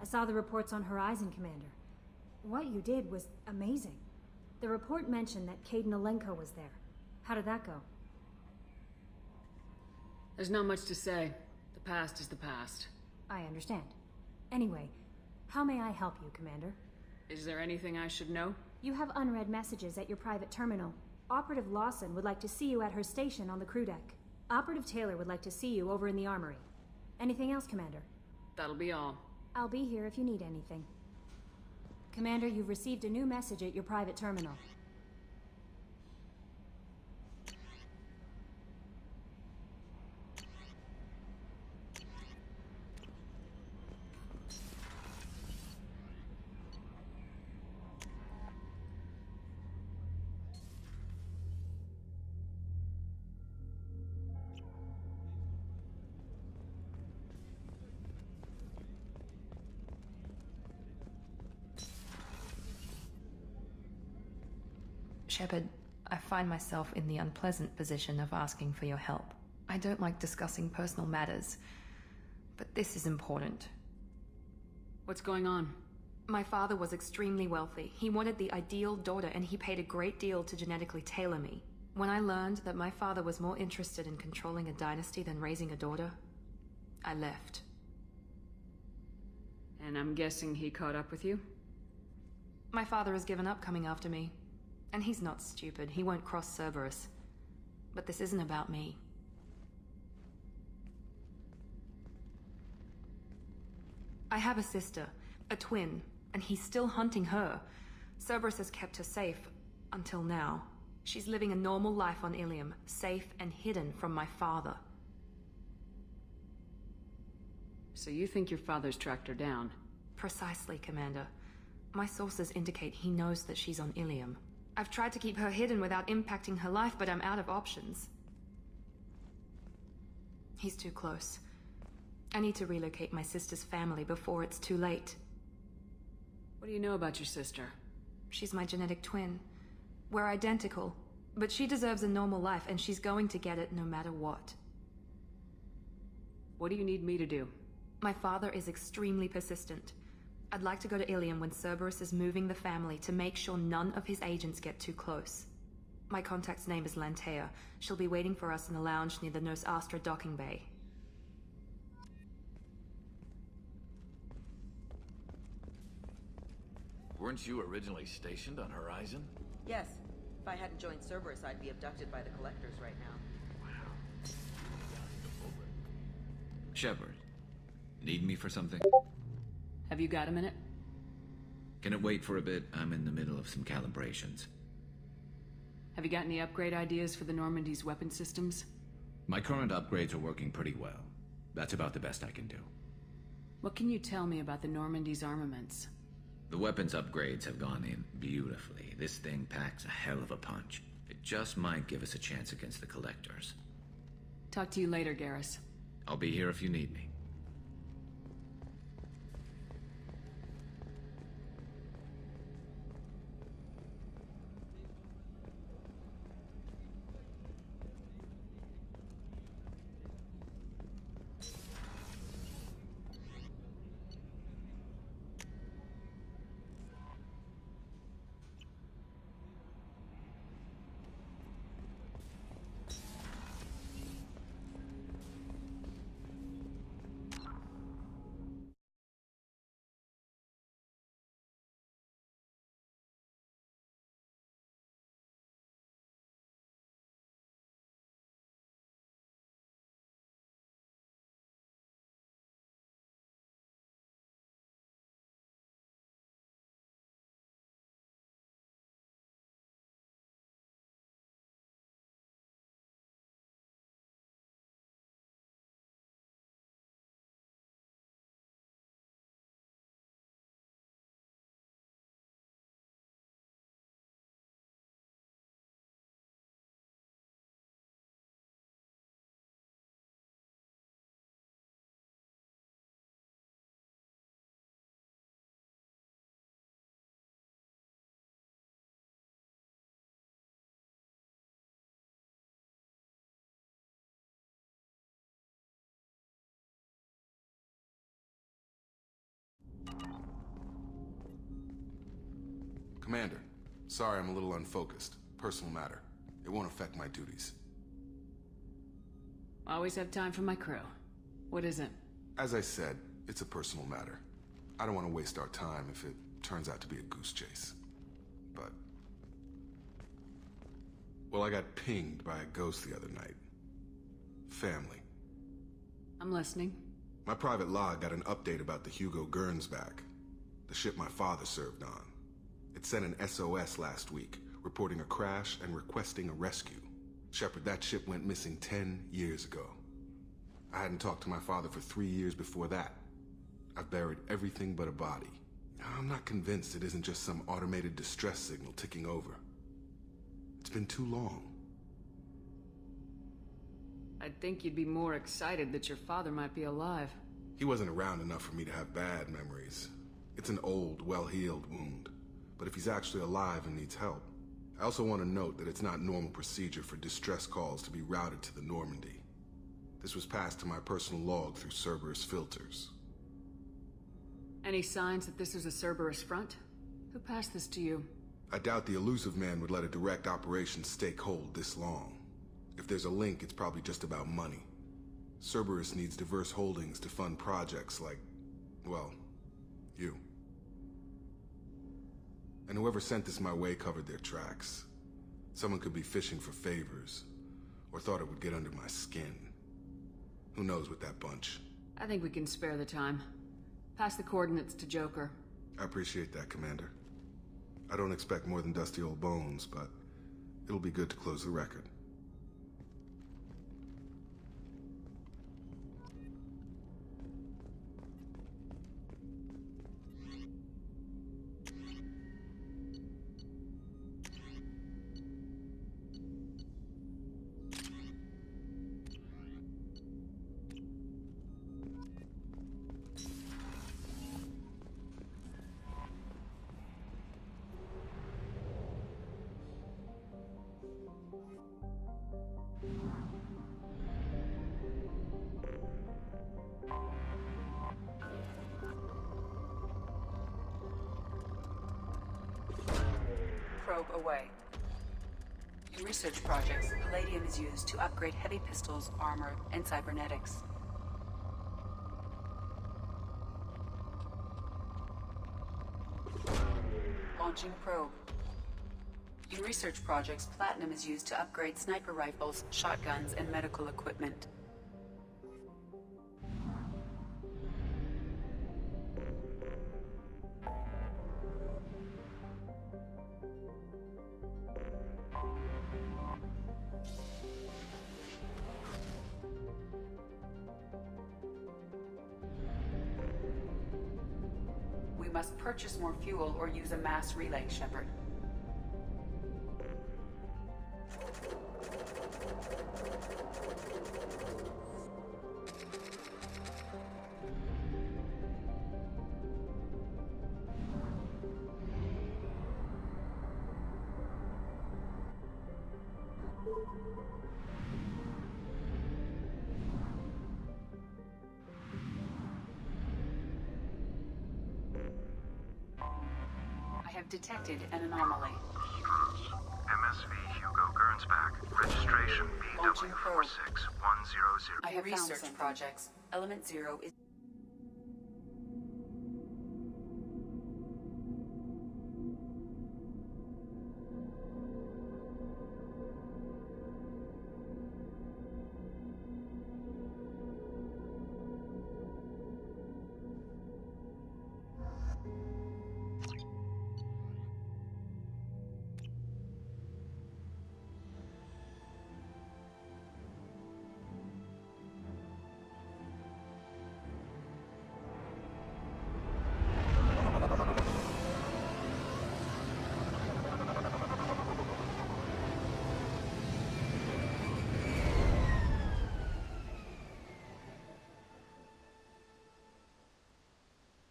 I saw the reports on Horizon, Commander. What you did was amazing. The report mentioned that Caden Alenko was there. How did that go? There's not much to say. The past is the past. I understand. Anyway, how may I help you, Commander? Is there anything I should know? You have unread messages at your private terminal. Operative Lawson would like to see you at her station on the crew deck. Operative Taylor would like to see you over in the armory. Anything else, Commander? That'll be all. I'll be here if you need anything. Commander, you've received a new message at your private terminal. Shepard, I find myself in the unpleasant position of asking for your help. I don't like discussing personal matters, but this is important. What's going on? My father was extremely wealthy. He wanted the ideal daughter, and he paid a great deal to genetically tailor me. When I learned that my father was more interested in controlling a dynasty than raising a daughter, I left. And I'm guessing he caught up with you? My father has given up coming after me. And he's not stupid. He won't cross Cerberus. But this isn't about me. I have a sister, a twin, and he's still hunting her. Cerberus has kept her safe, until now. She's living a normal life on Ilium, safe and hidden from my father. So you think your father's tracked her down? Precisely, Commander. My sources indicate he knows that she's on Ilium. I've tried to keep her hidden without impacting her life, but I'm out of options. He's too close. I need to relocate my sister's family before it's too late. What do you know about your sister? She's my genetic twin. We're identical, but she deserves a normal life, and she's going to get it no matter what. What do you need me to do? My father is extremely persistent. I'd like to go to Ilium when Cerberus is moving the family to make sure none of his agents get too close. My contact's name is Lantea. She'll be waiting for us in the lounge near the Nos Astra docking bay. Weren't you originally stationed on Horizon? Yes. If I hadn't joined Cerberus, I'd be abducted by the Collectors right now. Wow. Shepard, need me for something? Have you got a minute? Can it wait for a bit? I'm in the middle of some calibrations. Have you got any upgrade ideas for the Normandy's weapon systems? My current upgrades are working pretty well. That's about the best I can do. What can you tell me about the Normandy's armaments? The weapons upgrades have gone in beautifully. This thing packs a hell of a punch. It just might give us a chance against the Collectors. Talk to you later, Garrus. I'll be here if you need me. Commander, sorry I'm a little unfocused. Personal matter. It won't affect my duties. Always have time for my crew. What is it? As I said, it's a personal matter. I don't want to waste our time if it turns out to be a goose chase. But... well, I got pinged by a ghost the other night. Family. I'm listening. My private log got an update about the Hugo Gurns back. The ship my father served on. It sent an SOS last week, reporting a crash and requesting a rescue. Shepard, that ship went missing 10 years ago. I hadn't talked to my father for 3 years before that. I've buried everything but a body. I'm not convinced it isn't just some automated distress signal ticking over. It's been too long. I'd think you'd be more excited that your father might be alive. He wasn't around enough for me to have bad memories. It's an old, well-healed wound. But if he's actually alive and needs help, I also want to note that it's not normal procedure for distress calls to be routed to the Normandy. This was passed to my personal log through Cerberus filters. Any signs that this was a Cerberus front? Who passed this to you? I doubt the elusive man would let a direct operations stake hold this long. If there's a link, it's probably just about money. Cerberus needs diverse holdings to fund projects like, well, you. And whoever sent this my way covered their tracks. Someone could be fishing for favors, or thought it would get under my skin. Who knows with that bunch? I think we can spare the time. Pass the coordinates to Joker. I appreciate that, Commander. I don't expect more than dusty old bones, but it'll be good to close the record. Probe away. In research projects, palladium is used to upgrade heavy pistols, armor, and cybernetics. Launching probe. In research projects, platinum is used to upgrade sniper rifles, shotguns, and medical equipment. We must purchase more fuel or use a mass relay, Shepard. I have detected an anomaly. MSV Hugo Gernsback. Registration Launching probe. BW46100. I have research projects. Element 0 is...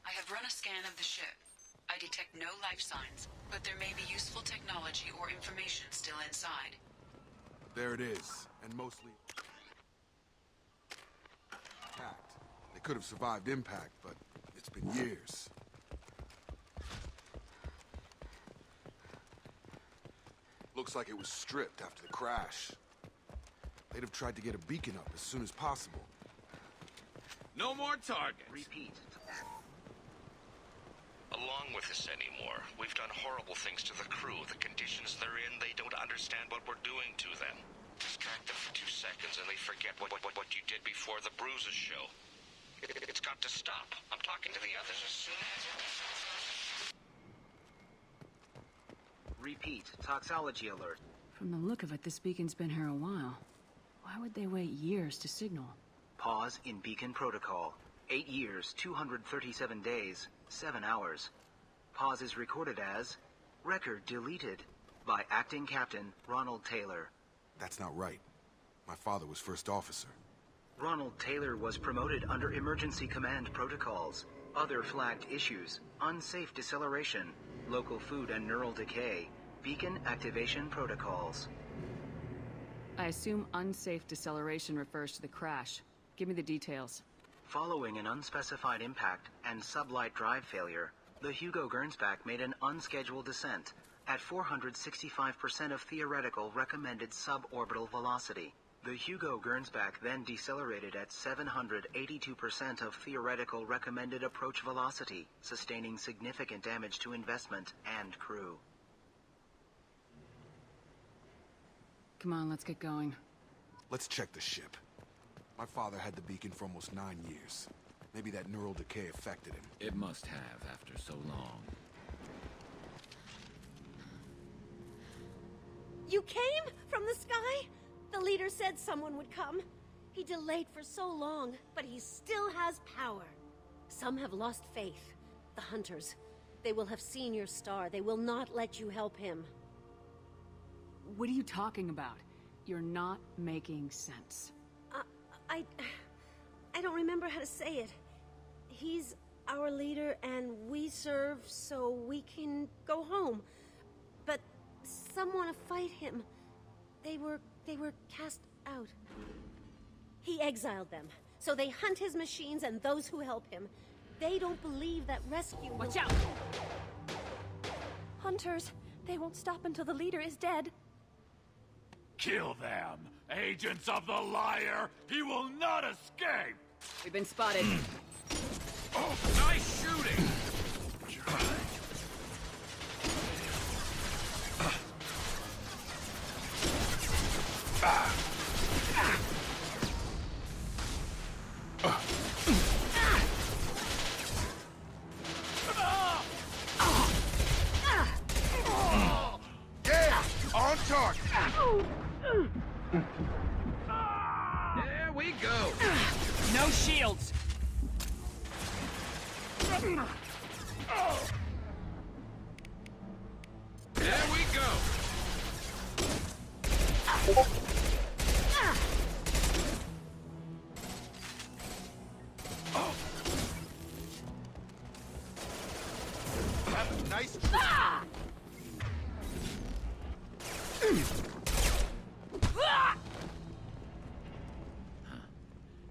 I have run a scan of the ship. I detect no life signs, but there may be useful technology or information still inside. There it is, and mostly intact. They could have survived impact, but it's been years. Looks like it was stripped after the crash. They'd have tried to get a beacon up as soon as possible. No more targets. Repeat. Along with this anymore. We've done horrible things to the crew. The conditions they're in, they don't understand what we're doing to them. Distract them for 2 seconds and they forget what you did before the bruises show. It's got to stop. I'm talking to the others as soon as... Repeat. Toxology alert. From the look of it, this beacon's been here a while. Why would they wait years to signal? Pause in beacon protocol. 8 years, 237 days, 7 hours. Pause is recorded as record deleted by Acting Captain Ronald Taylor. That's not right. My father was first officer. Ronald Taylor was promoted under emergency command protocols. Other flagged issues: unsafe deceleration, local food and neural decay, beacon activation protocols. I assume unsafe deceleration refers to the crash. Give me the details. Following an unspecified impact and sublight drive failure, the Hugo Gernsback made an unscheduled descent at 465% of theoretical recommended suborbital velocity. The Hugo Gernsback then decelerated at 782% of theoretical recommended approach velocity, sustaining significant damage to investment and crew. Come on, let's get going. Let's check the ship. My father had the beacon for almost 9 years. Maybe that neural decay affected him. It must have after so long. You came from the sky? The leader said someone would come. He delayed for so long, but he still has power. Some have lost faith. The hunters. They will have seen your star. They will not let you help him. What are you talking about? You're not making sense. I don't remember how to say it. He's our leader and we serve so we can go home. But some want to fight him. They were cast out. He exiled them, so they hunt his machines and those who help him. They don't believe that rescue will... Watch out! Hunters, they won't stop until the leader is dead. Kill them! Agents of the liar! He will not escape! We've been spotted. Oh, nice shooting! Yeah! On target! There we go! No shields! There we go! Nice.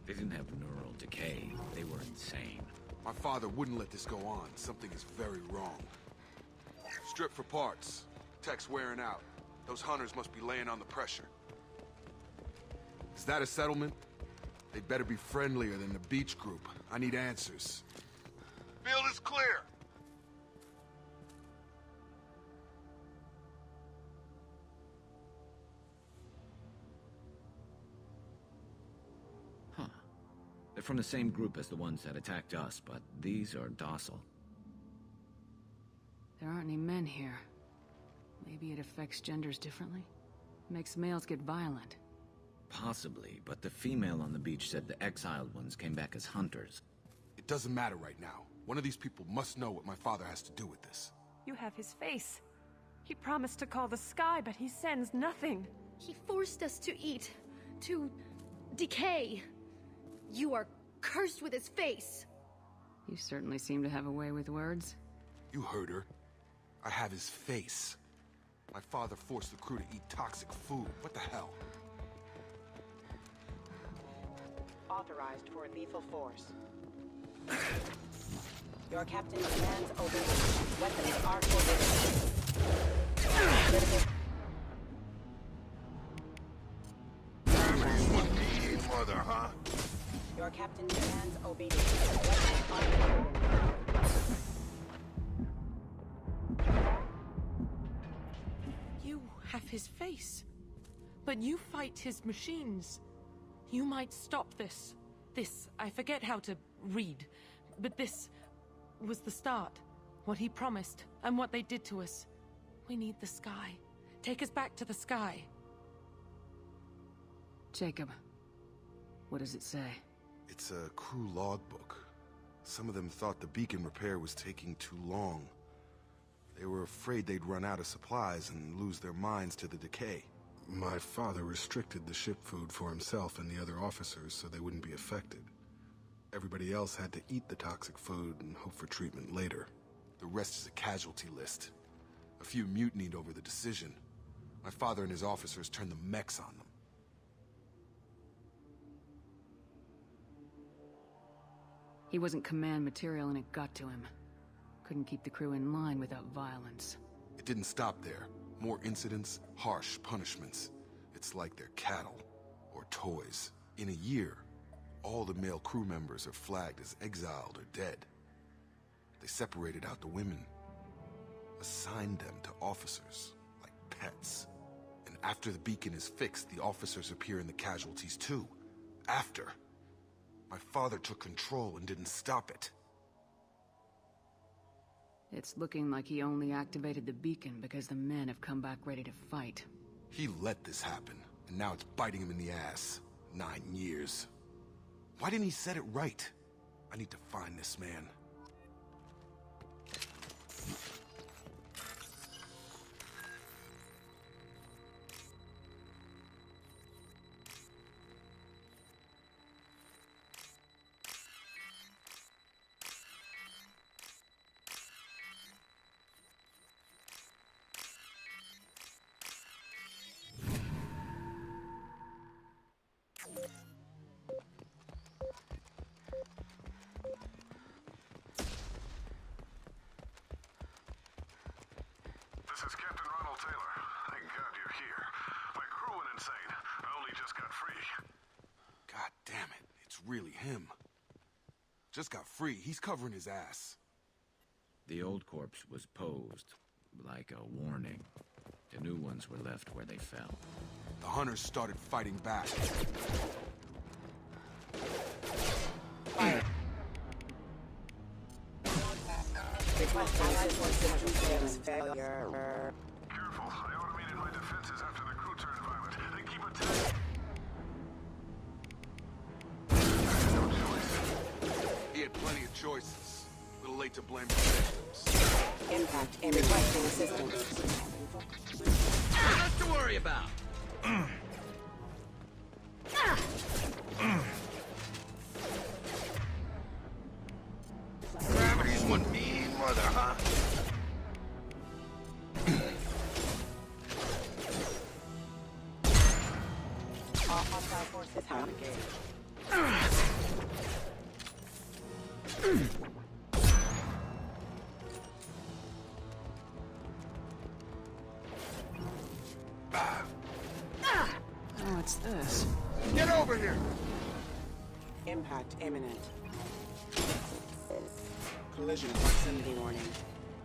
They didn't have neural decay. They were insane. My father wouldn't let this go on. Something is very wrong. Strip for parts. Tech's wearing out. Those hunters must be laying on the pressure. Is that a settlement? They'd better be friendlier than the beach group. I need answers. Field is clear. Huh. They're from the same group as the ones that attacked us, but these are docile. There aren't any men here. Maybe it affects genders differently? Makes males get violent. Possibly, but the female on the beach said the exiled ones came back as hunters. It doesn't matter right now. One of these people must know what my father has to do with this. You have his face. He promised to call the sky, but he sends nothing. He forced us to eat, to decay. You are cursed with his face. You certainly seem to have a way with words. You heard her. I have his face. My father forced the crew to eat toxic food. What the hell? Authorized for lethal force. Your captain commands over. Weapons are forbidden. captain demands obedience. You have his face, but you fight his machines. You might stop this. This, I forget how to read, but this was the start. What he promised, and what they did to us. We need the sky. Take us back to the sky. Jacob, what does it say? It's a crew logbook. Some of them thought the beacon repair was taking too long. They were afraid they'd run out of supplies and lose their minds to the decay. My father restricted the ship food for himself and the other officers so they wouldn't be affected. Everybody else had to eat the toxic food and hope for treatment later. The rest is a casualty list. A few mutinied over the decision. My father and his officers turned the mechs on them. He wasn't command material and it got to him. Couldn't keep the crew in line without violence. It didn't stop there. More incidents, harsh punishments. It's like they're cattle, or toys. In a year, all the male crew members are flagged as exiled or dead. They separated out the women, assigned them to officers, like pets. And after the beacon is fixed, the officers appear in the casualties too. After. My father took control and didn't stop it. It's looking like he only activated the beacon because the men have come back ready to fight. He let this happen, and now it's biting him in the ass. 9 years. Why didn't he set it right? I need to find this man. This is Captain Ronald Taylor. Thank God you're here. My crew went insane. I only just got free. God damn it, it's really him. Just got free, he's covering his ass. The old corpse was posed, like a warning. The new ones were left where they fell. The hunters started fighting back. Careful, I automated my defenses after the crew turned violent. They keep attacking. No choice. He had plenty of choices. A little late to blame the victims. Impact and requesting assistance. Nothing to worry about! Gravity's one mean mother, huh? All hostile forces have engaged. What's this? Get over here! Impact imminent. Collision proximity warning.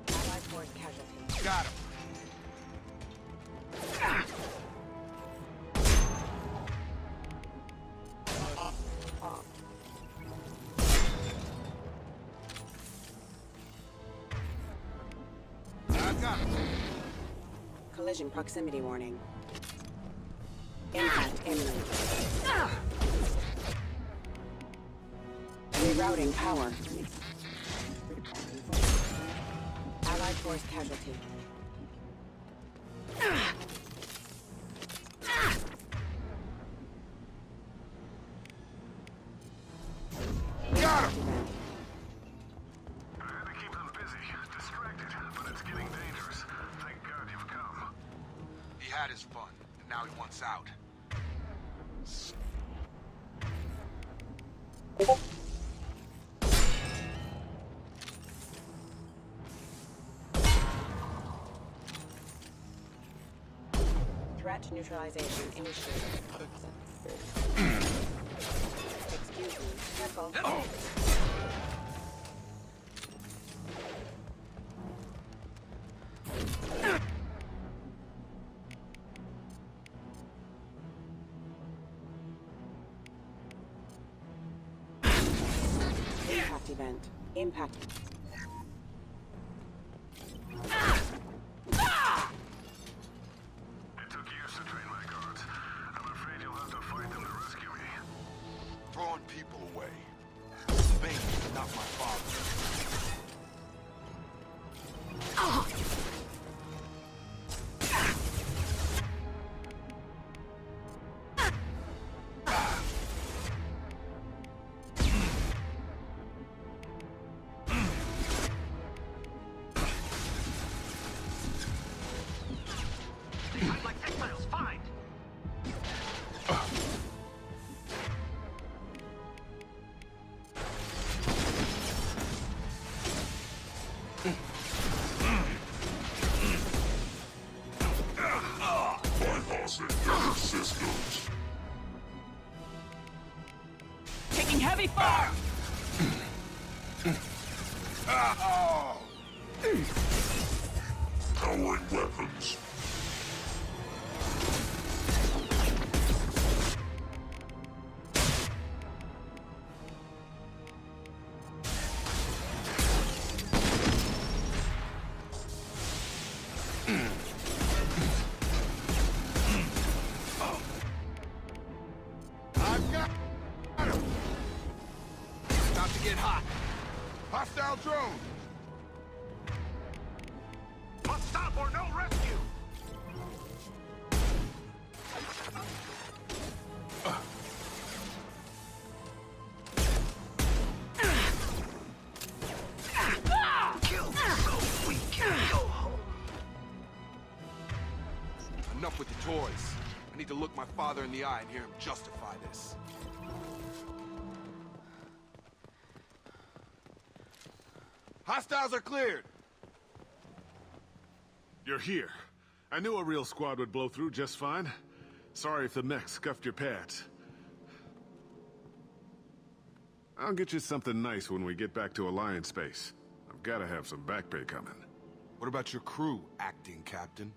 Allied force casualty. Got him. I got him. Collision proximity warning. Impact imminent. Rerouting power. Allied force casualty. Got him! I had to keep them busy, distracted, but it's getting dangerous. Thank God you've come. He had his fun, and now he wants out. Threat neutralization initiated. Excuse me. Protocol. Impact event. Impact. It took years to train my guards. I'm afraid you'll have to fight them to rescue me. Throwing people away. Spain, not my father. Systems. Taking heavy fire! Powering weapons. I've got him. About to get hot. Hostile drone. Must stop or no rescue. Enough with the toys. I need to look my father in the eye and hear him justify this. Hostiles are cleared. You're here. I knew a real squad would blow through just fine. Sorry if the mech scuffed your pads. I'll get you something nice when we get back to Alliance space. I've got to have some back pay coming. What about your crew, acting captain?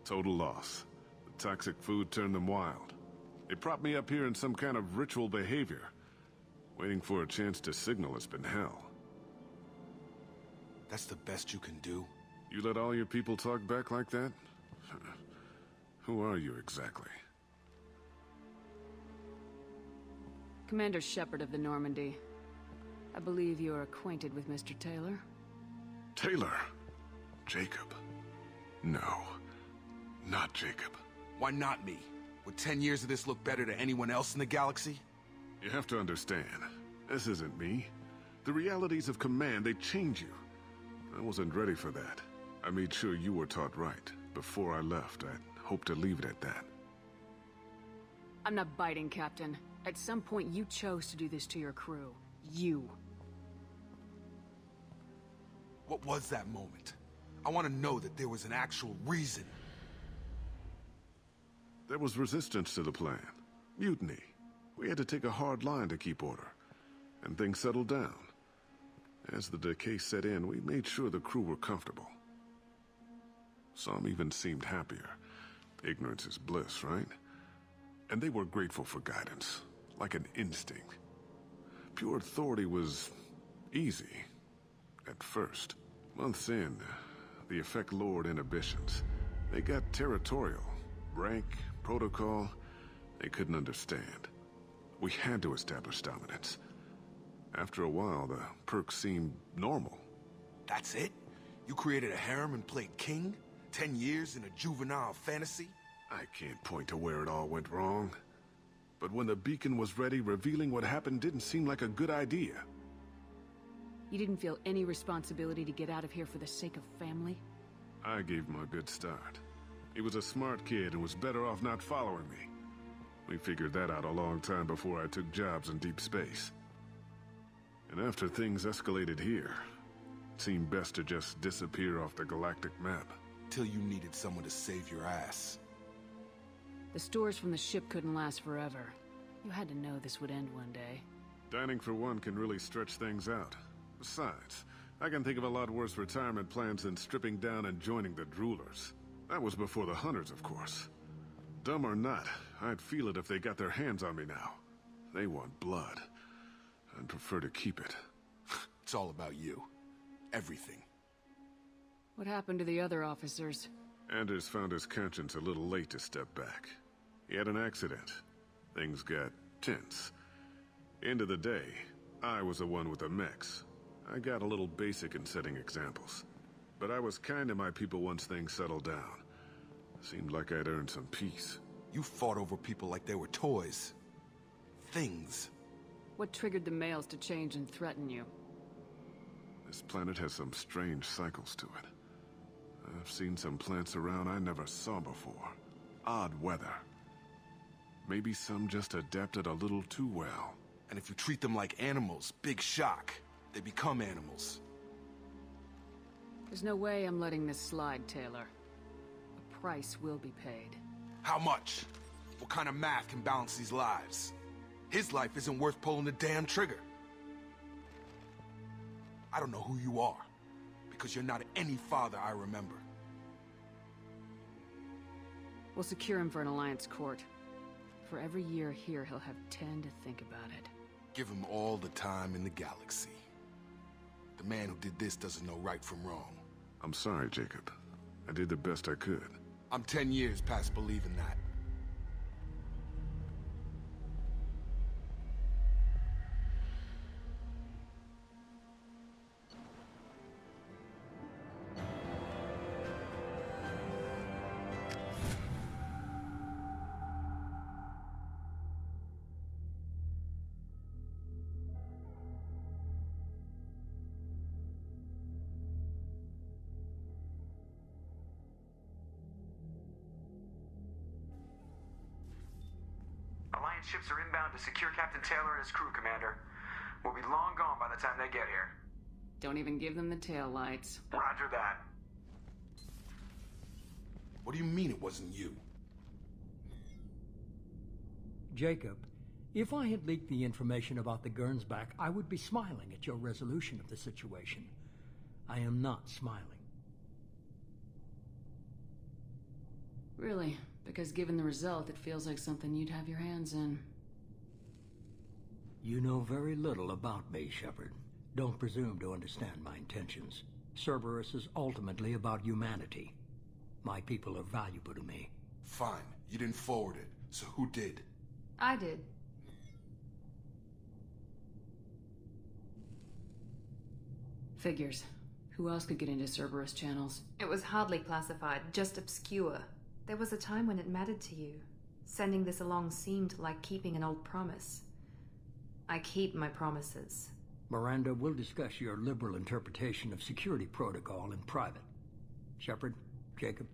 Total loss. The toxic food turned them wild. They propped me up here in some kind of ritual behavior. Waiting for a chance to signal has been hell. That's the best you can do? You let all your people talk back like that? Who are you exactly? Commander Shepard of the Normandy. I believe you are acquainted with Mr. Taylor. Taylor? Jacob? No. Not Jacob. Why not me? Would 10 years of this look better to anyone else in the galaxy? You have to understand, this isn't me. The realities of command, they change you. I wasn't ready for that. I made sure you were taught right. Before I left, I hoped to leave it at that. I'm not biting, Captain. At some point, you chose to do this to your crew. You. What was that moment? I want to know that there was an actual reason. There was resistance to the plan. Mutiny. We had to take a hard line to keep order. And things settled down. As the decay set in, we made sure the crew were comfortable. Some even seemed happier. Ignorance is bliss, right? And they were grateful for guidance, like an instinct. Pure authority was easy, at first. Months in, the effect lowered inhibitions. They got territorial. Rank, protocol, they couldn't understand. We had to establish dominance. After a while, the perks seemed normal. That's it? You created a harem and played king? 10 years in a juvenile fantasy? I can't point to where it all went wrong. But when the beacon was ready, revealing what happened didn't seem like a good idea. You didn't feel any responsibility to get out of here for the sake of family? I gave him a good start. He was a smart kid and was better off not following me. We figured that out a long time before I took jobs in deep space. And after things escalated here, it seemed best to just disappear off the galactic map. Till you needed someone to save your ass. The stores from the ship couldn't last forever. You had to know this would end one day. Dining for one can really stretch things out. Besides, I can think of a lot worse retirement plans than stripping down and joining the Droolers. That was before the Hunters, of course. Dumb or not, I'd feel it if they got their hands on me now. They want blood. I'd prefer to keep it. It's all about you. Everything. What happened to the other officers? Anders found his conscience a little late to step back. He had an accident. Things got tense. End of the day, I was the one with the mechs. I got a little basic in setting examples. But I was kind to my people once things settled down. Seemed like I'd earned some peace. You fought over people like they were toys. Things. What triggered the males to change and threaten you? This planet has some strange cycles to it. I've seen some plants around I never saw before. Odd weather. Maybe some just adapted a little too well. And if you treat them like animals, big shock. They become animals. There's no way I'm letting this slide, Taylor. A price will be paid. How much? What kind of math can balance these lives? His life isn't worth pulling the damn trigger. I don't know who you are, because you're not any father I remember. We'll secure him for an Alliance court. For every year here, he'll have 10 to think about it. Give him all the time in the galaxy. The man who did this doesn't know right from wrong. I'm sorry, Jacob. I did the best I could. I'm 10 years past believing that. Alliance ships are inbound to secure Captain Taylor and his crew, Commander. We'll be long gone by the time they get here. Don't even give them the tail lights. Roger that. What do you mean it wasn't you? Jacob, if I had leaked the information about the Gernsback, I would be smiling at your resolution of the situation. I am not smiling. Really? Because given the result, it feels like something you'd have your hands in. You know very little about me, Shepard. Don't presume to understand my intentions. Cerberus is ultimately about humanity. My people are valuable to me. Fine. You didn't forward it. So who did? I did. Figures. Who else could get into Cerberus channels? It was hardly classified, just obscure. There was a time when it mattered to you. Sending this along seemed like keeping an old promise. I keep my promises. Miranda, we'll discuss your liberal interpretation of security protocol in private. Shepard, Jacob.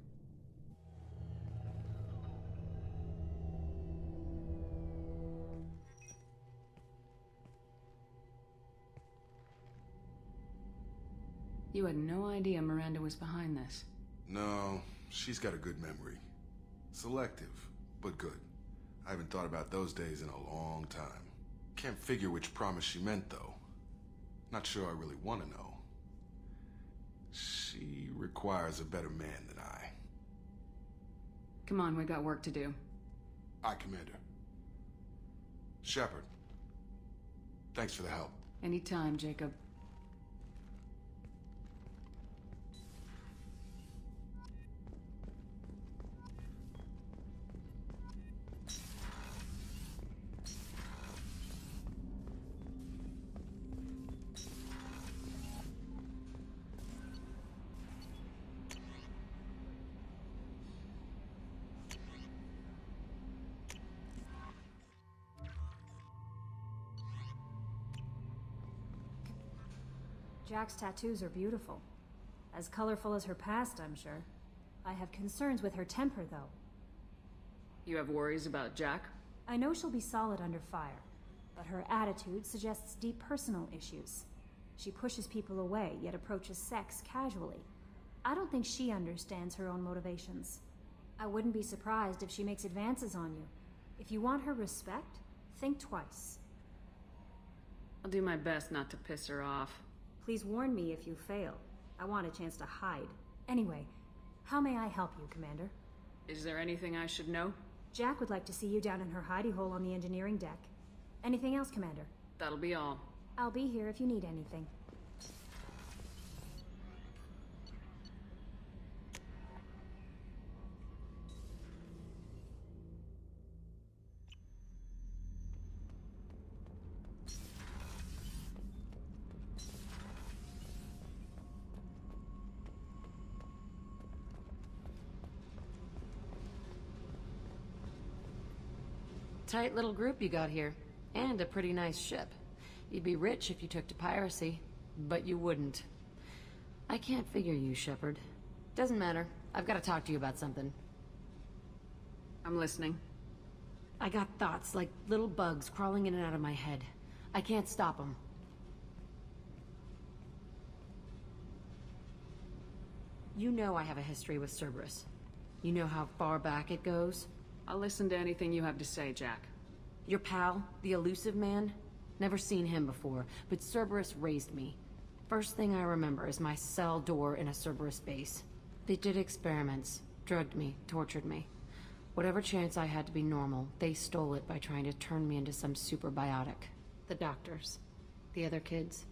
You had no idea Miranda was behind this. No, she's got a good memory. Selective, but good. I haven't thought about those days in a long time. Can't figure which promise she meant, though. Not sure I really want to know. She requires a better man than I. Come on, we got work to do. Aye, Commander. Shepard. Thanks for the help. Anytime, Jacob. Jack's tattoos are beautiful. As colorful as her past, I'm sure. I have concerns with her temper, though. You have worries about Jack? I know she'll be solid under fire, but her attitude suggests deep personal issues. She pushes people away, yet approaches sex casually. I don't think she understands her own motivations. I wouldn't be surprised if she makes advances on you. If you want her respect, think twice. I'll do my best not to piss her off. Please warn me if you fail. I want a chance to hide. Anyway, how may I help you, Commander? Is there anything I should know? Jack would like to see you down in her hidey hole on the engineering deck. Anything else, Commander? That'll be all. I'll be here if you need anything. Tight little group you got here. And a pretty nice ship. You'd be rich if you took to piracy, but you wouldn't. I can't figure you, Shepard. Doesn't matter. I've got to talk to you about something. I'm listening. I got thoughts like little bugs crawling in and out of my head. I can't stop them. You know I have a history with Cerberus. You know how far back it goes? I'll listen to anything you have to say, Jack. Your pal, the elusive man? Never seen him before, but Cerberus raised me. First thing I remember is my cell door in a Cerberus base. They did experiments, drugged me, tortured me. Whatever chance I had to be normal, they stole it by trying to turn me into some superbiotic. The doctors, the other kids,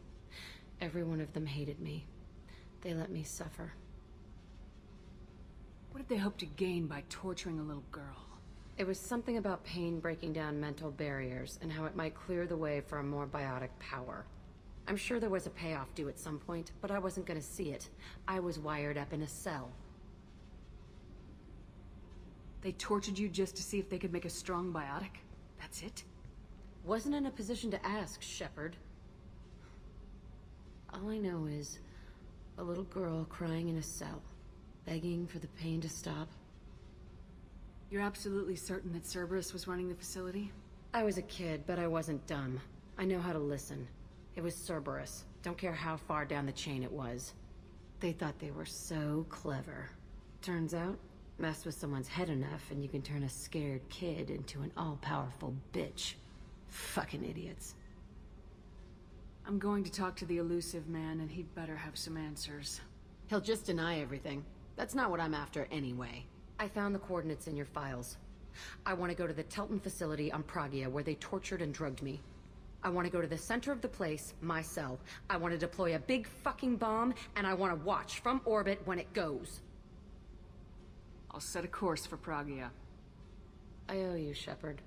every one of them hated me. They let me suffer. What did they hope to gain by torturing a little girl? It was something about pain breaking down mental barriers and how it might clear the way for a more biotic power. I'm sure there was a payoff due at some point, but I wasn't gonna see it. I was wired up in a cell. They tortured you just to see if they could make a strong biotic? That's it? Wasn't in a position to ask, Shepard. All I know is a little girl crying in a cell, begging for the pain to stop. You're absolutely certain that Cerberus was running the facility? I was a kid, but I wasn't dumb. I know how to listen. It was Cerberus. Don't care how far down the chain it was. They thought they were so clever. Turns out, mess with someone's head enough and you can turn a scared kid into an all-powerful bitch. Fucking idiots. I'm going to talk to the elusive man, and he'd better have some answers. He'll just deny everything. That's not what I'm after anyway. I found the coordinates in your files. I want to go to the Telton facility on Pragia where they tortured and drugged me. I want to go to the center of the place, my cell. I want to deploy a big fucking bomb, and I want to watch from orbit when it goes. I'll set a course for Pragia. I owe you, Shepard.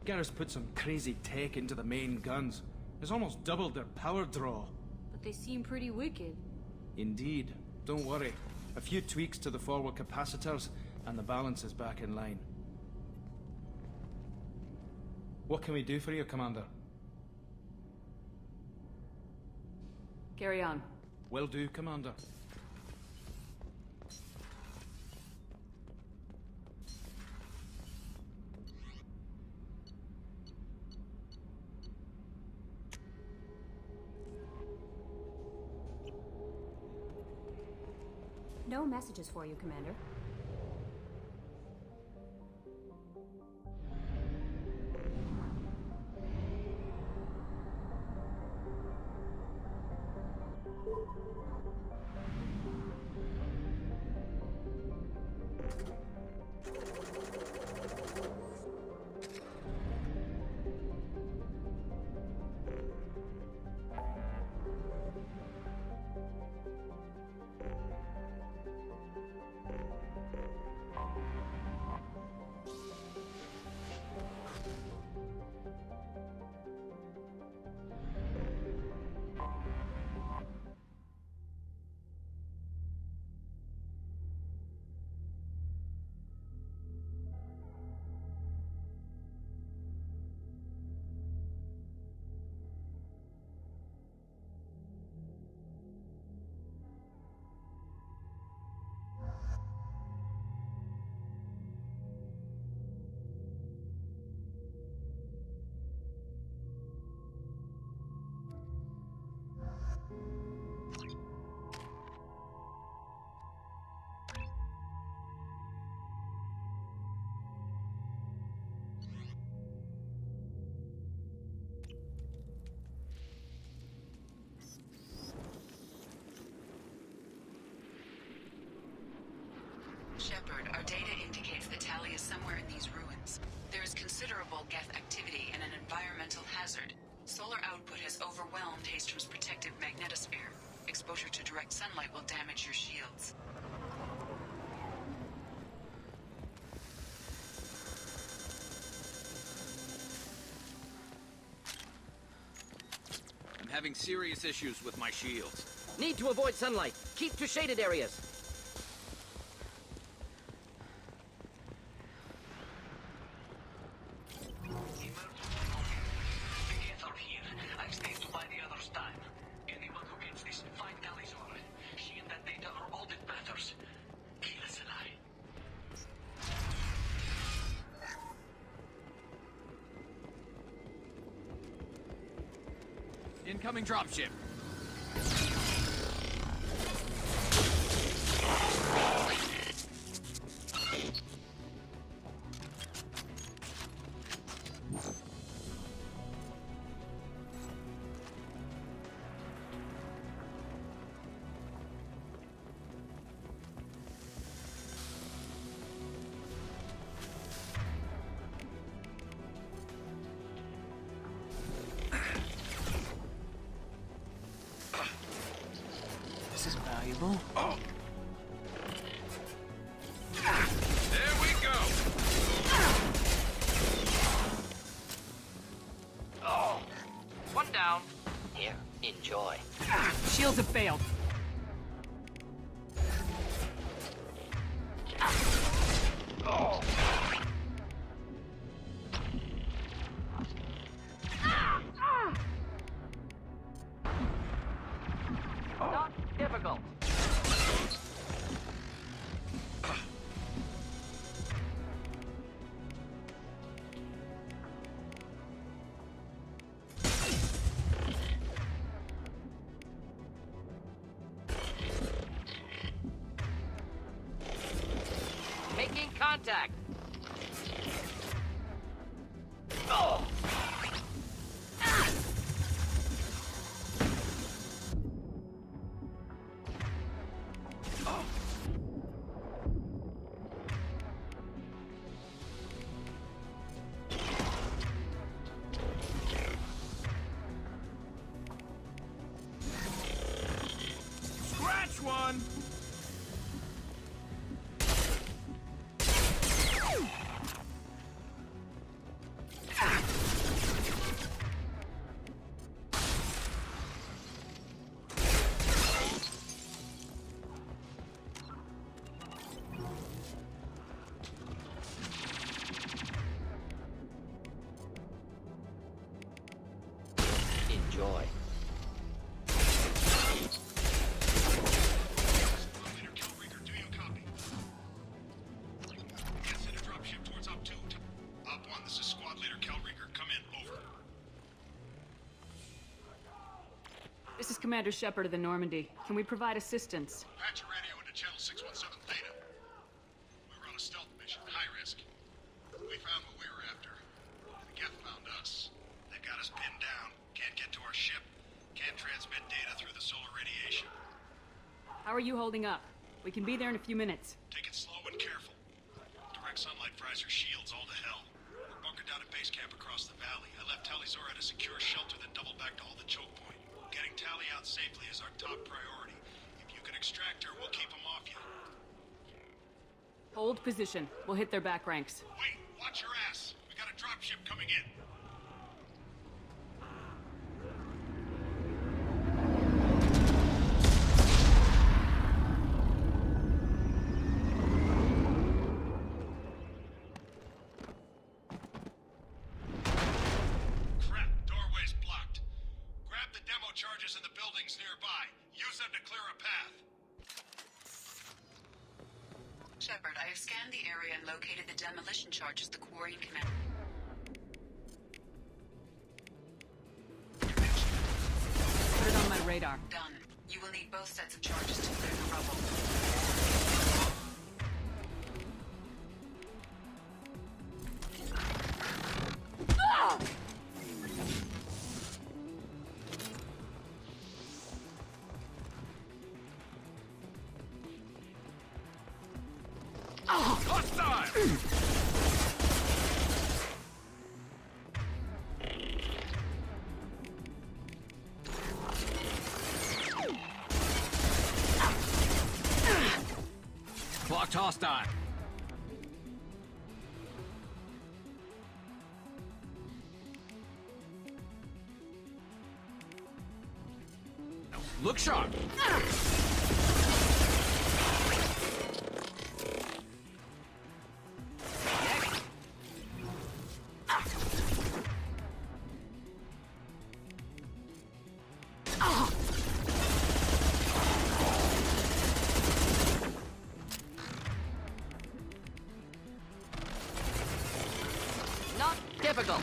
Garrus put some crazy tech into the main guns. It's almost doubled their power draw. But they seem pretty wicked. Indeed. Don't worry. A few tweaks to the forward capacitors, and the balance is back in line. What can we do for you, Commander? Carry on. Will do, Commander. No messages for you, Commander. Shepard, our data indicates that Tali is somewhere in these ruins. There is considerable Geth activity and an environmental hazard. Solar output has overwhelmed Hastrom's protective magnetosphere. Exposure to direct sunlight will damage your shields. I'm having serious issues with my shields. Need to avoid sunlight. Keep to shaded areas. Incoming dropship. This is valuable. Oh. There we go. Oh. One down. Here, enjoy. Shields have failed. Oh. Not difficult. Making contact. Oh. Scratch one. Enjoy. This is Commander Shepard of the Normandy. Can we provide assistance? Patch your radio into channel 617 Theta. We were on a stealth mission, high risk. We found what we were after. The Geth found us. They got us pinned down. Can't get to our ship. Can't transmit data through the solar radiation. How are you holding up? We can be there in a few minutes. Take it slow and careful. Direct sunlight fries your shields all to hell. We're bunkered down at base camp across the valley. I left Talizor at a secure shelter, then doubled back to hold the choke point. Getting Tali out safely is our top priority. If you can extract her, we'll keep them off you. Hold position. We'll hit their back ranks. Wait, watch your ass. We got a dropship coming in. Crap, doorway's blocked. Grab the demo charges in the buildings nearby. Use them to clear a path. Shepard, I have scanned the area and located the demolition charges the quarrying command. Put it on my radar. Done. You will need both sets of charges to clear the rubble. Hostile! Blocked hostile. Look sharp. Not difficult.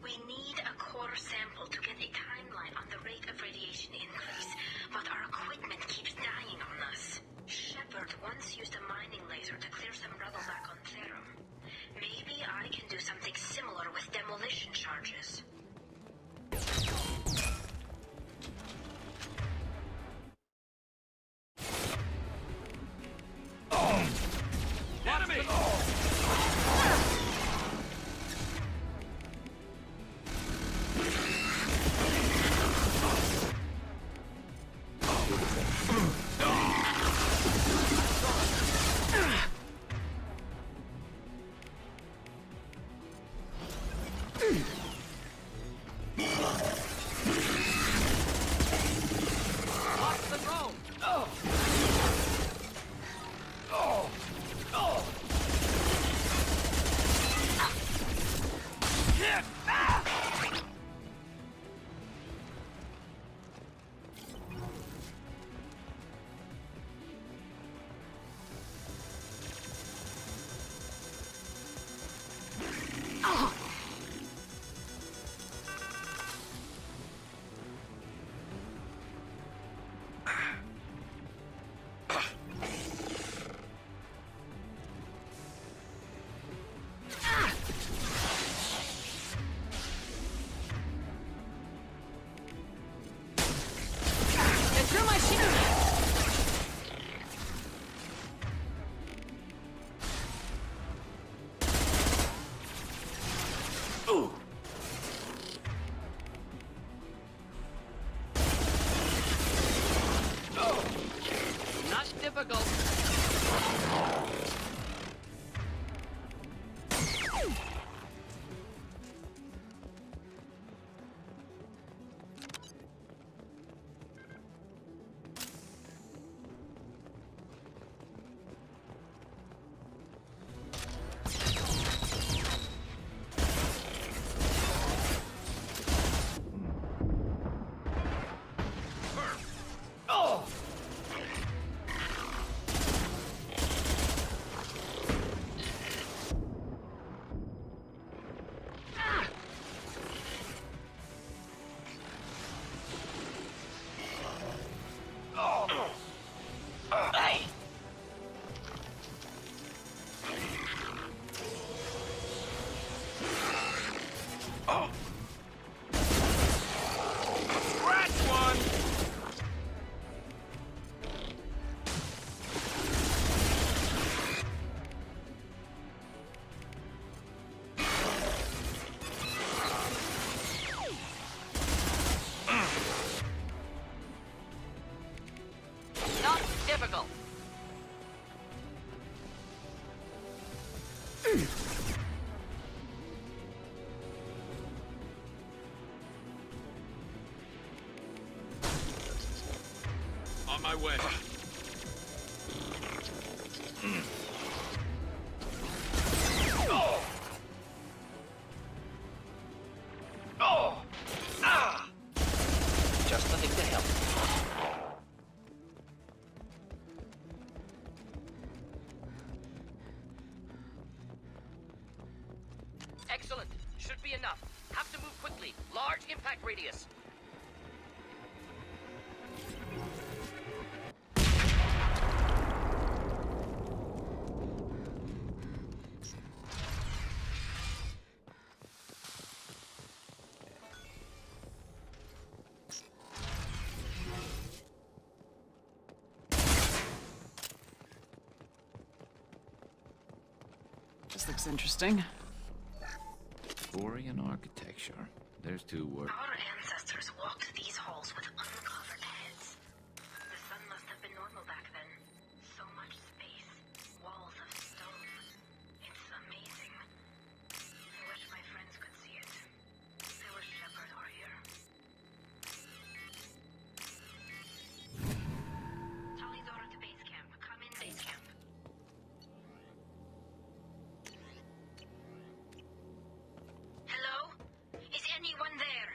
We need a core sample to get a timeline on the rate of radiation increase, but our equipment keeps dying on us. Shepard once used a mining laser to clear some rubble back on Therum. Maybe I can do something similar with demolition charges. Enemy! Lock the drone. Get through my shield! Ooh. Not difficult. Not difficult. On my way. Just the thing to help. Excellent. Should be enough. Have to move quickly. Large impact radius. looks interesting. Borean architecture. There's 2 words. Our ancestors walked these halls with uncovered heads. The sun must have been normal back then. So much space. Walls of stone. It's amazing. I wish my friends could see it. I wish Shepard were here. Tali's order to base camp. Come in, base camp. Hello? Is anyone there?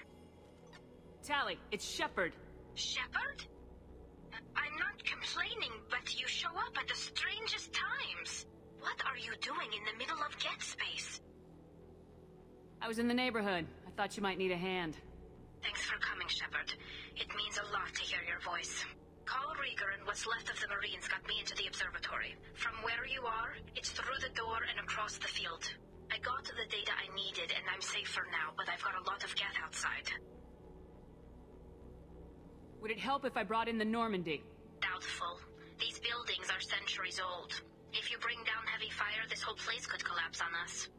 Tali, it's Shepard. Shepard? I'm not complaining, but you show up at the strangest times. What are you doing in the middle of Get Space? I was in the neighborhood. I thought you might need a hand. Thanks for coming, Shepard. It means a lot to hear your voice. Carl Rieger and what's left of the Marines got me into the observatory. From where you are, it's through the door and across the field. I got the data I needed, and I'm safe for now, but I've got a lot of Geth outside. Would it help if I brought in the Normandy? Doubtful. These buildings are centuries old. If you bring down heavy fire, this whole place could collapse on us.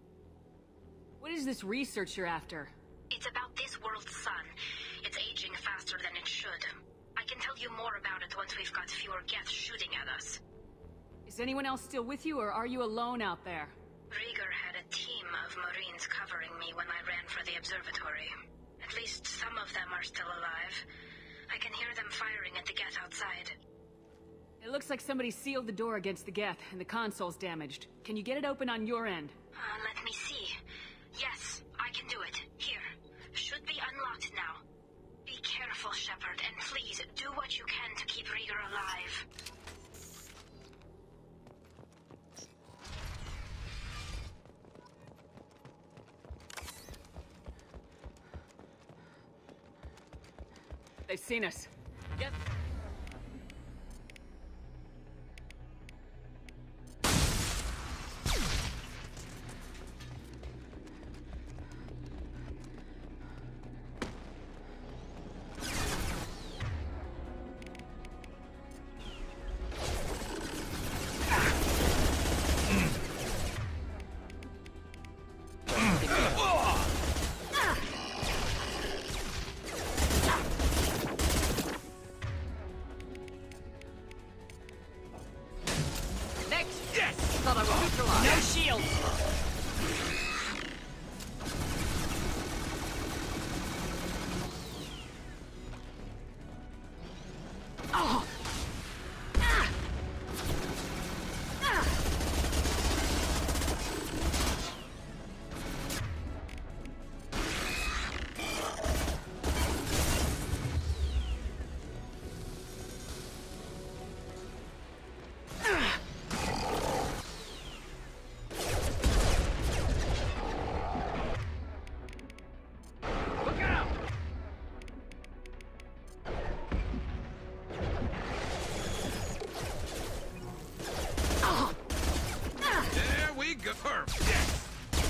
What is this research you're after? It's about this world's sun. It's aging faster than it should. I can tell you more about it once we've got fewer Geth shooting at us. Is anyone else still with you, or are you alone out there? Rieger had a team of Marines covering me when I ran for the observatory. At least some of them are still alive. I can hear them firing at the Geth outside. It looks like somebody sealed the door against the Geth, and the console's damaged. Can you get it open on your end? Let me see. Yes, I can do it. Here. Should be unlocked now. Be careful, Shepard, and please do what you can to keep Rieger alive. They've seen us. Get...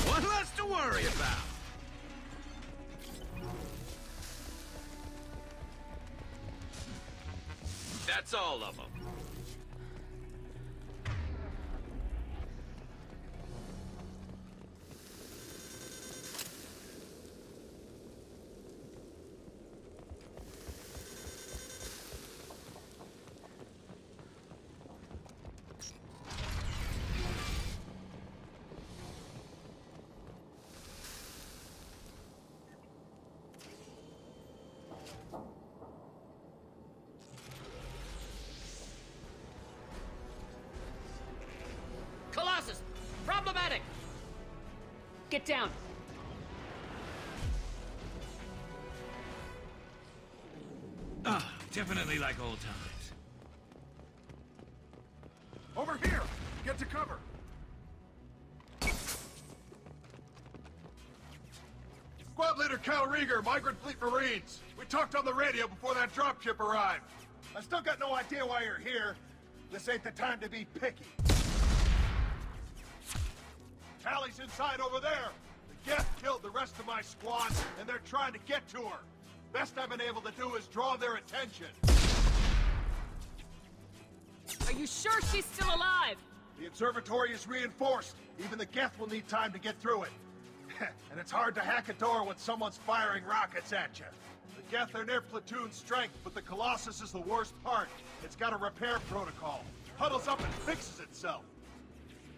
One less to worry about. That's all of them. Problematic! Get down! Definitely like old times. Over here! Get to cover! Squad Leader Cal Rieger, Migrant Fleet Marines. We talked on the radio before that dropship arrived. I still got no idea why you're here. This ain't the time to be picky. Tally's inside over there. The Geth killed the rest of my squad, and they're trying to get to her. Best I've been able to do is draw their attention. Are you sure she's still alive? The observatory is reinforced. Even the Geth will need time to get through it. And it's hard to hack a door when someone's firing rockets at you. The Geth are near platoon strength, but the Colossus is the worst part. It's got a repair protocol. Huddles up and fixes itself.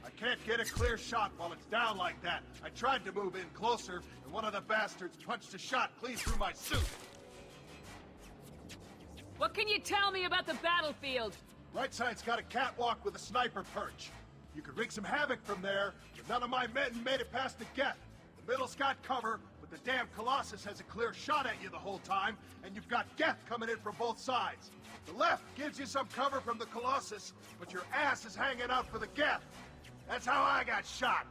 I can't get a clear shot while it's down like that. I tried to move in closer, and one of the bastards punched a shot clean through my suit. What can you tell me about the battlefield? Right side's got a catwalk with a sniper perch. You could wreak some havoc from there, but none of my men made it past the Geth. The middle's got cover, but the damn Colossus has a clear shot at you the whole time, and you've got Geth coming in from both sides. The left gives you some cover from the Colossus, but your ass is hanging out for the Geth. That's how I got shot.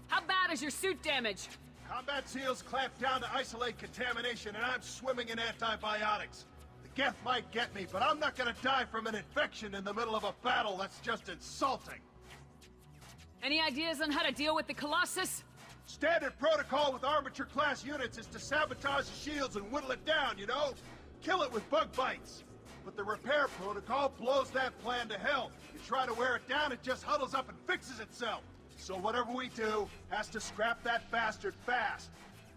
How bad is your suit damage? Combat seals clamped down to isolate contamination, and I'm swimming in antibiotics. The Geth might get me, but I'm not gonna die from an infection in the middle of a battle. That's just insulting. Any ideas on how to deal with the Colossus? Standard protocol with armature-class units is to sabotage the shields and whittle it down, you know? Kill it with bug bites. But the repair protocol blows that plan to hell. You try to wear it down, it just huddles up and fixes itself. So whatever we do has to scrap that bastard fast.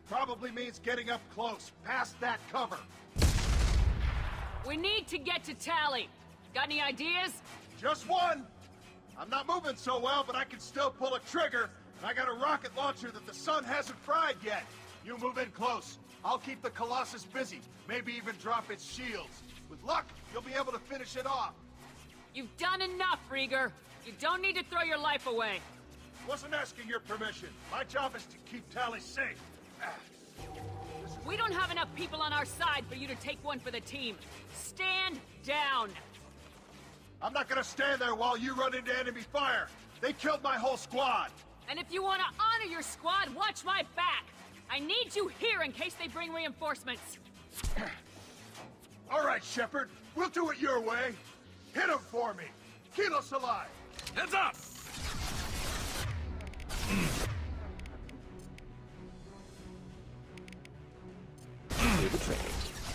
Probably means getting up close, past that cover. We need to get to Tally. Got any ideas? Just one. I'm not moving so well, but I can still pull a trigger. And I got a rocket launcher that the sun hasn't fried yet. You move in close. I'll keep the Colossus busy. Maybe even drop its shields. With luck, you'll be able to finish it off. You've done enough, Rieger. You don't need to throw your life away. Wasn't asking your permission. My job is to keep Tally safe. We don't have enough people on our side for you to take one for the team. Stand down. I'm not gonna stand there while you run into enemy fire. They killed my whole squad. And if you want to honor your squad, watch my back. I need you here in case they bring reinforcements. All right, Shepard. We'll do it your way. Hit him for me. Kilos alive. Heads up!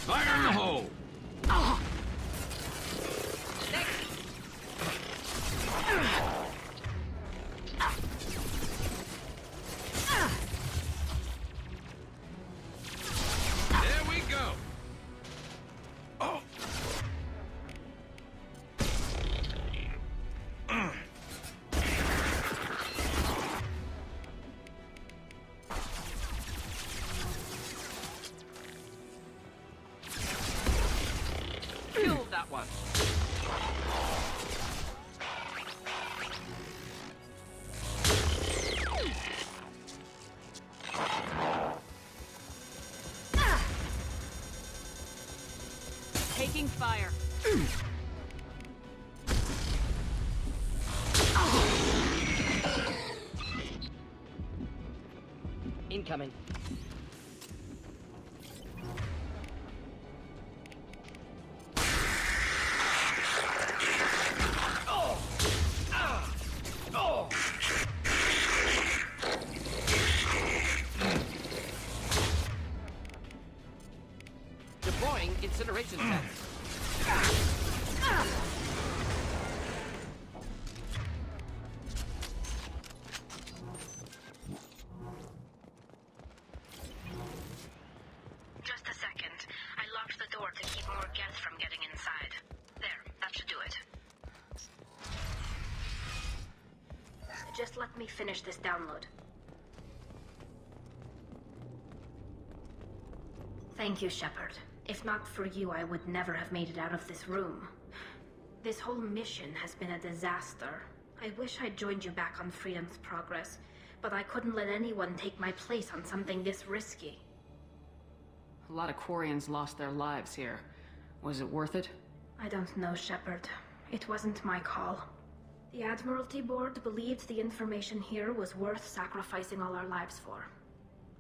Fire in the hole! There we go! Oh! Kill that one. Taking fire. Incoming. Deploying incineration tanks. Just a second. I locked the door to keep more Geth from getting inside. There, that should do it. Just let me finish this download. Thank you, Shepard. If not for you, I would never have made it out of this room. This whole mission has been a disaster. I wish I'd joined you back on Freedom's Progress, but I couldn't let anyone take my place on something this risky. A lot of Quarians lost their lives here. Was it worth it? I don't know, Shepard. It wasn't my call. The Admiralty Board believed the information here was worth sacrificing all our lives for.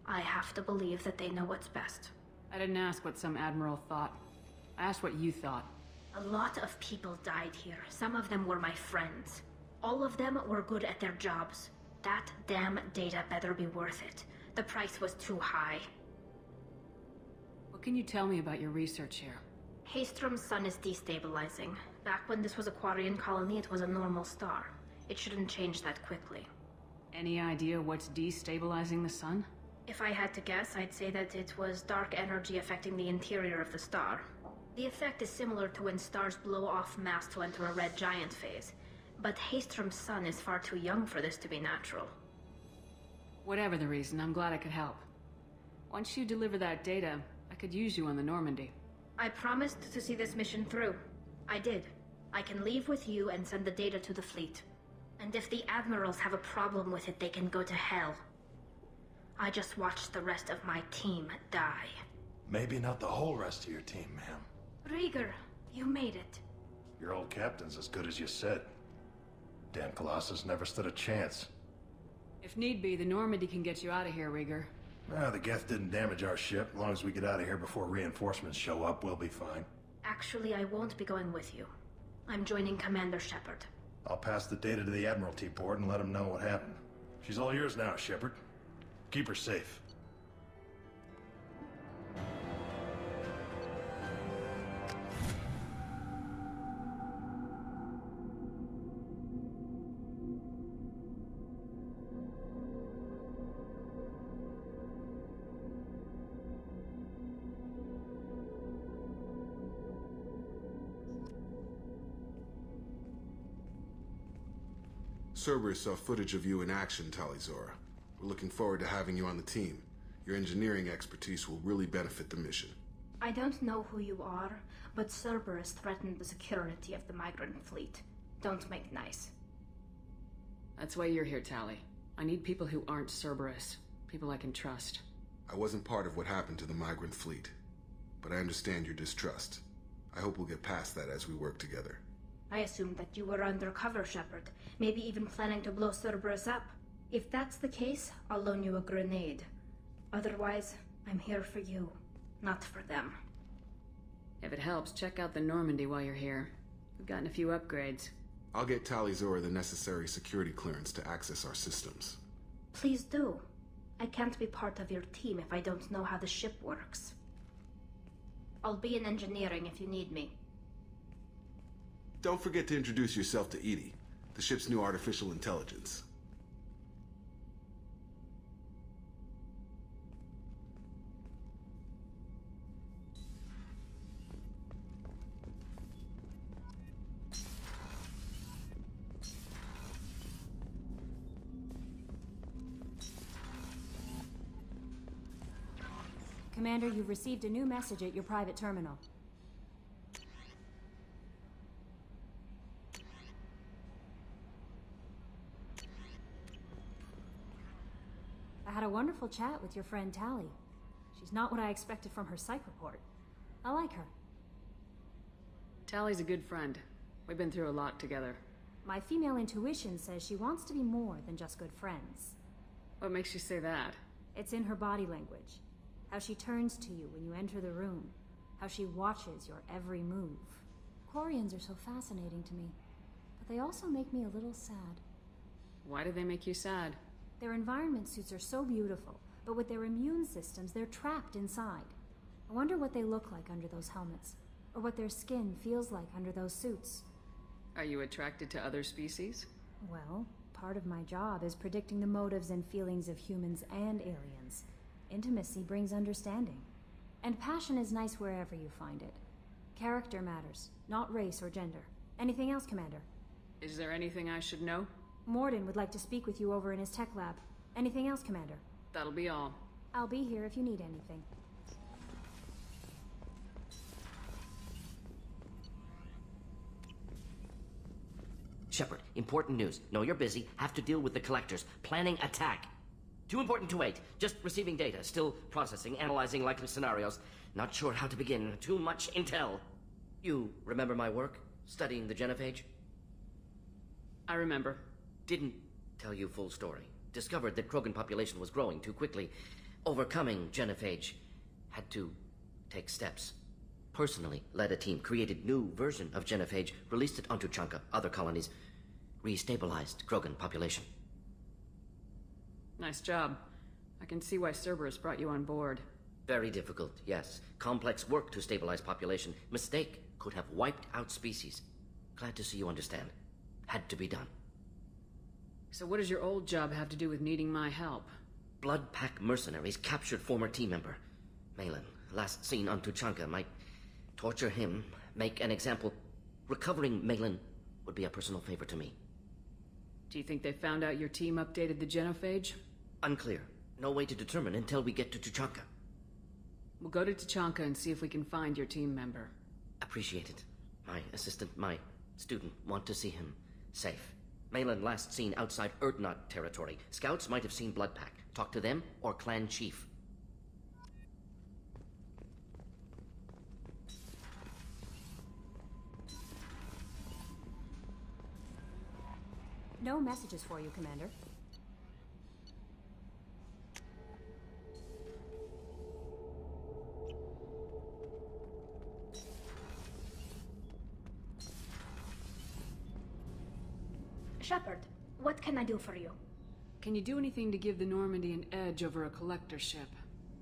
I have to believe that they know what's best. I didn't ask what some admiral thought. I asked what you thought. A lot of people died here. Some of them were my friends. All of them were good at their jobs. That damn data better be worth it. The price was too high. What can you tell me about your research here? Haystrom's sun is destabilizing. Back when this was a Quarian colony, it was a normal star. It shouldn't change that quickly. Any idea what's destabilizing the sun? If I had to guess, I'd say that it was dark energy affecting the interior of the star. The effect is similar to when stars blow off mass to enter a red giant phase. But Hastrom's sun is far too young for this to be natural. Whatever the reason, I'm glad I could help. Once you deliver that data, I could use you on the Normandy. I promised to see this mission through. I did. I can leave with you and send the data to the fleet. And if the admirals have a problem with it, they can go to hell. I just watched the rest of my team die. Maybe not the whole rest of your team, ma'am. Rieger, you made it. Your old captain's as good as you said. Damn Colossus never stood a chance. If need be, the Normandy can get you out of here, Rieger. The Geth didn't damage our ship. As long as we get out of here before reinforcements show up, we'll be fine. Actually, I won't be going with you. I'm joining Commander Shepard. I'll pass the data to the Admiralty board and let them know what happened. She's all yours now, Shepard. Keep her safe. Cerberus saw footage of you in action, Talizora. We're looking forward to having you on the team. Your engineering expertise will really benefit the mission. I don't know who you are, but Cerberus threatened the security of the migrant fleet. Don't make nice. That's why you're here, Tali. I need people who aren't Cerberus. People I can trust. I wasn't part of what happened to the migrant fleet, but I understand your distrust. I hope we'll get past that as we work together. I assumed that you were undercover, Shepard. Maybe even planning to blow Cerberus up. If that's the case, I'll loan you a grenade. Otherwise, I'm here for you, not for them. If it helps, check out the Normandy while you're here. We've gotten a few upgrades. I'll get Talizora the necessary security clearance to access our systems. Please do. I can't be part of your team if I don't know how the ship works. I'll be in engineering if you need me. Don't forget to introduce yourself to EDI, the ship's new artificial intelligence. Commander, you've received a new message at your private terminal. I had a wonderful chat with your friend Tali. She's not what I expected from her psych report. I like her. Tally's a good friend. We've been through a lot together. My female intuition says she wants to be more than just good friends. What makes you say that? It's in her body language. How she turns to you when you enter the room. How she watches your every move. Quarians are so fascinating to me, but they also make me a little sad. Why do they make you sad? Their environment suits are so beautiful, but with their immune systems, they're trapped inside. I wonder what they look like under those helmets, or what their skin feels like under those suits. Are you attracted to other species? Well, part of my job is predicting the motives and feelings of humans and aliens. Intimacy brings understanding. And passion is nice wherever you find it. Character matters, not race or gender. Anything else, Commander? Is there anything I should know? Morden would like to speak with you over in his tech lab. Anything else, Commander? That'll be all. I'll be here if you need anything. Shepard, important news. Know you're busy. Have to deal with the collectors. Planning attack. Too important to wait. Just receiving data. Still processing, analyzing likely scenarios. Not sure how to begin. Too much intel. You remember my work? Studying the genophage? I remember. Didn't tell you full story. Discovered that Krogan population was growing too quickly. Overcoming genophage. Had to take steps. Personally led a team, created new version of genophage, released it onto Chanka, other colonies, restabilized Krogan population. Nice job. I can see why Cerberus brought you on board. Very difficult, yes. Complex work to stabilize population. Mistake could have wiped out species. Glad to see you understand. Had to be done. So what does your old job have to do with needing my help? Blood Pack mercenaries captured former team member. Malin, last seen on Tuchanka, might torture him, make an example. Recovering Malin would be a personal favor to me. Do you think they found out your team updated the genophage? Unclear. No way to determine until we get to Tuchanka. We'll go to Tuchanka and see if we can find your team member. Appreciated. My assistant, my student, want to see him safe. Malin last seen outside Erdnot territory. Scouts might have seen Blood Pack. Talk to them or clan chief. No messages for you, Commander. Shepard, what can I do for you? Can you do anything to give the Normandy an edge over a collector ship?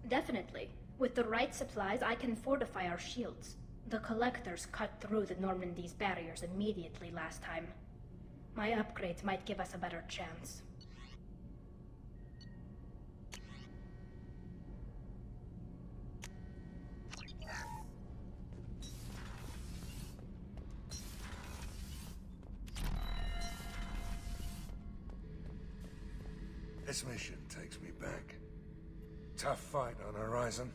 Definitely. With the right supplies, I can fortify our shields. The Collectors cut through the Normandy's barriers immediately last time. My upgrades might give us a better chance. This mission takes me back. Tough fight on Horizon.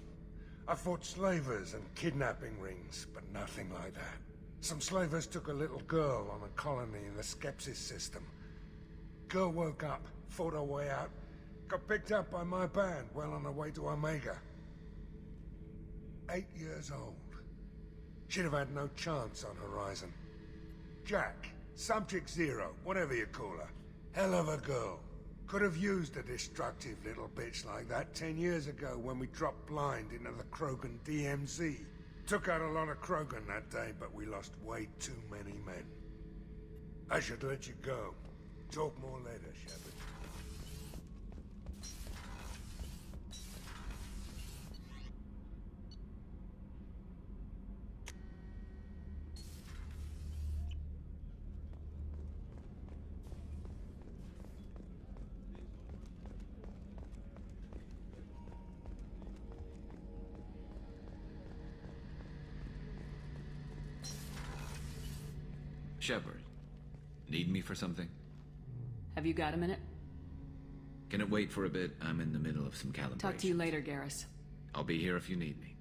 I fought slavers and kidnapping rings, but nothing like that. Some slavers took a little girl on a colony in the Skepsis system. Girl woke up, fought her way out, got picked up by my band well on her way to Omega. 8 years old. She'd have had no chance on Horizon. Jack, Subject Zero, whatever you call her. Hell of a girl. Could have used a destructive little bitch like that 10 years ago when we dropped blind into the Krogan DMZ. Took out a lot of Krogan that day, but we lost way too many men. I should let you go. Talk more later, Shepard. Shepard, need me for something? Have you got a minute? Can it wait for a bit? I'm in the middle of some calibration. Talk to you later, Garrus. I'll be here if you need me.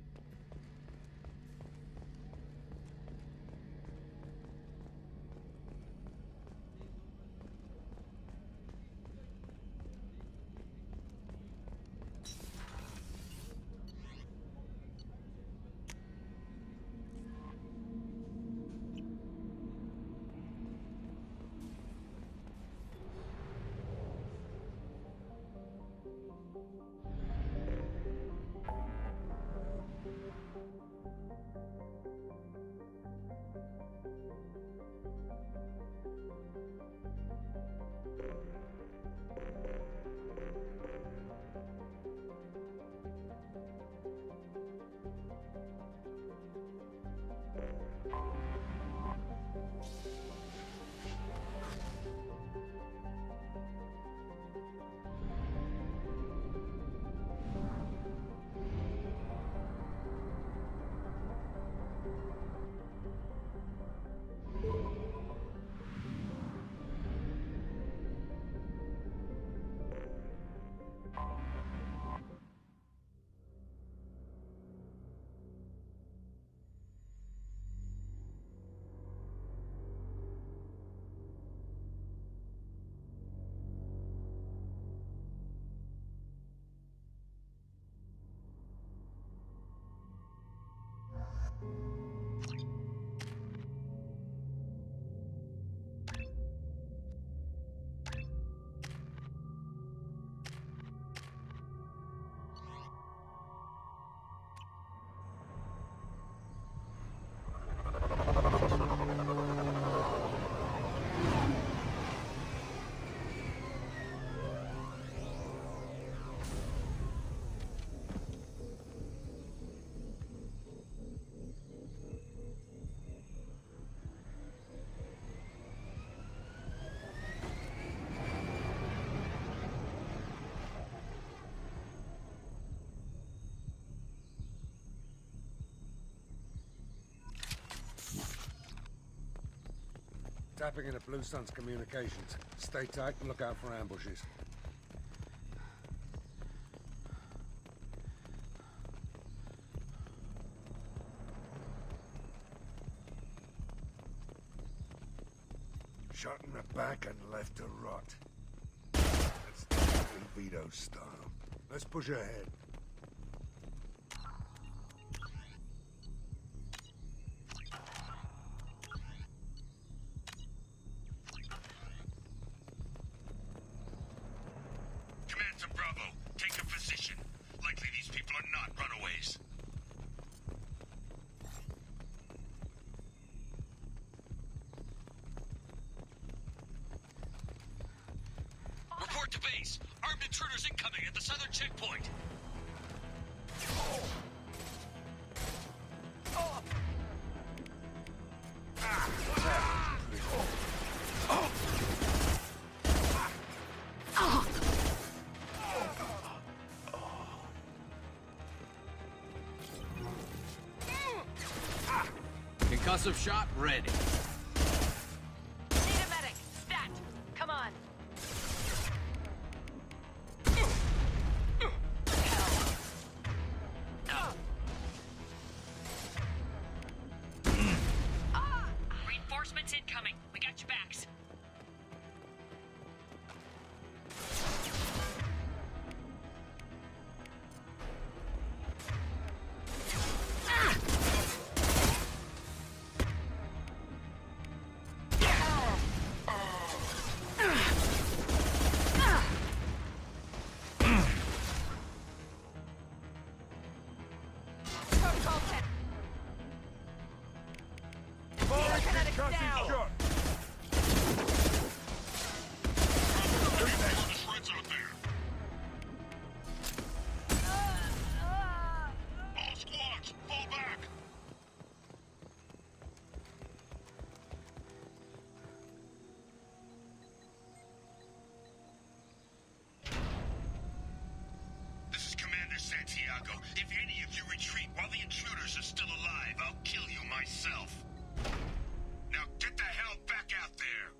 Tapping into Blue Sun's communications. Stay tight and look out for ambushes. Shot in the back and left to rot. That's definitely Vito's style. Let's push ahead. Command to Bravo. Take a position. Likely these people are not runaways. Report to base. Armed intruders incoming at the southern checkpoint. Concussive shot ready. Need a medic. Stat. Come on. Reinforcements incoming. We got your backs. Santiago. If any of you retreat while the intruders are still alive, I'll kill you myself. Now get the hell back out there!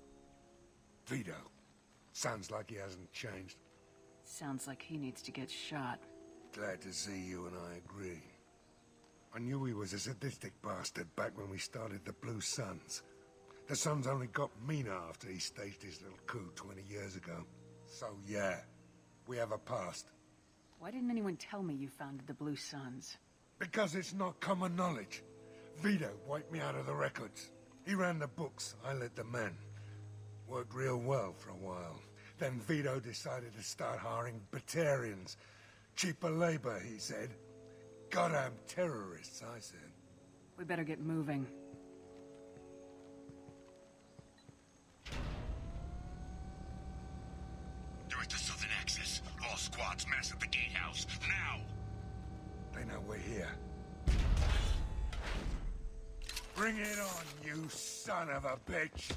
Vito. Sounds like he hasn't changed. Sounds like he needs to get shot. Glad to see you and I agree. I knew he was a sadistic bastard back when we started the Blue Suns. The Suns only got meaner after he staged his little coup 20 years ago. So yeah, we have a past. Why didn't anyone tell me you founded the Blue Suns? Because it's not common knowledge. Vito wiped me out of the records. He ran the books, I led the men. Worked real well for a while. Then Vito decided to start hiring Batarians. Cheaper labor, he said. Goddamn terrorists, I said. We better get moving. They're at the southern axis. All squads mass at the gatehouse. Now! They know we're here. Bring it on, you son of a bitch!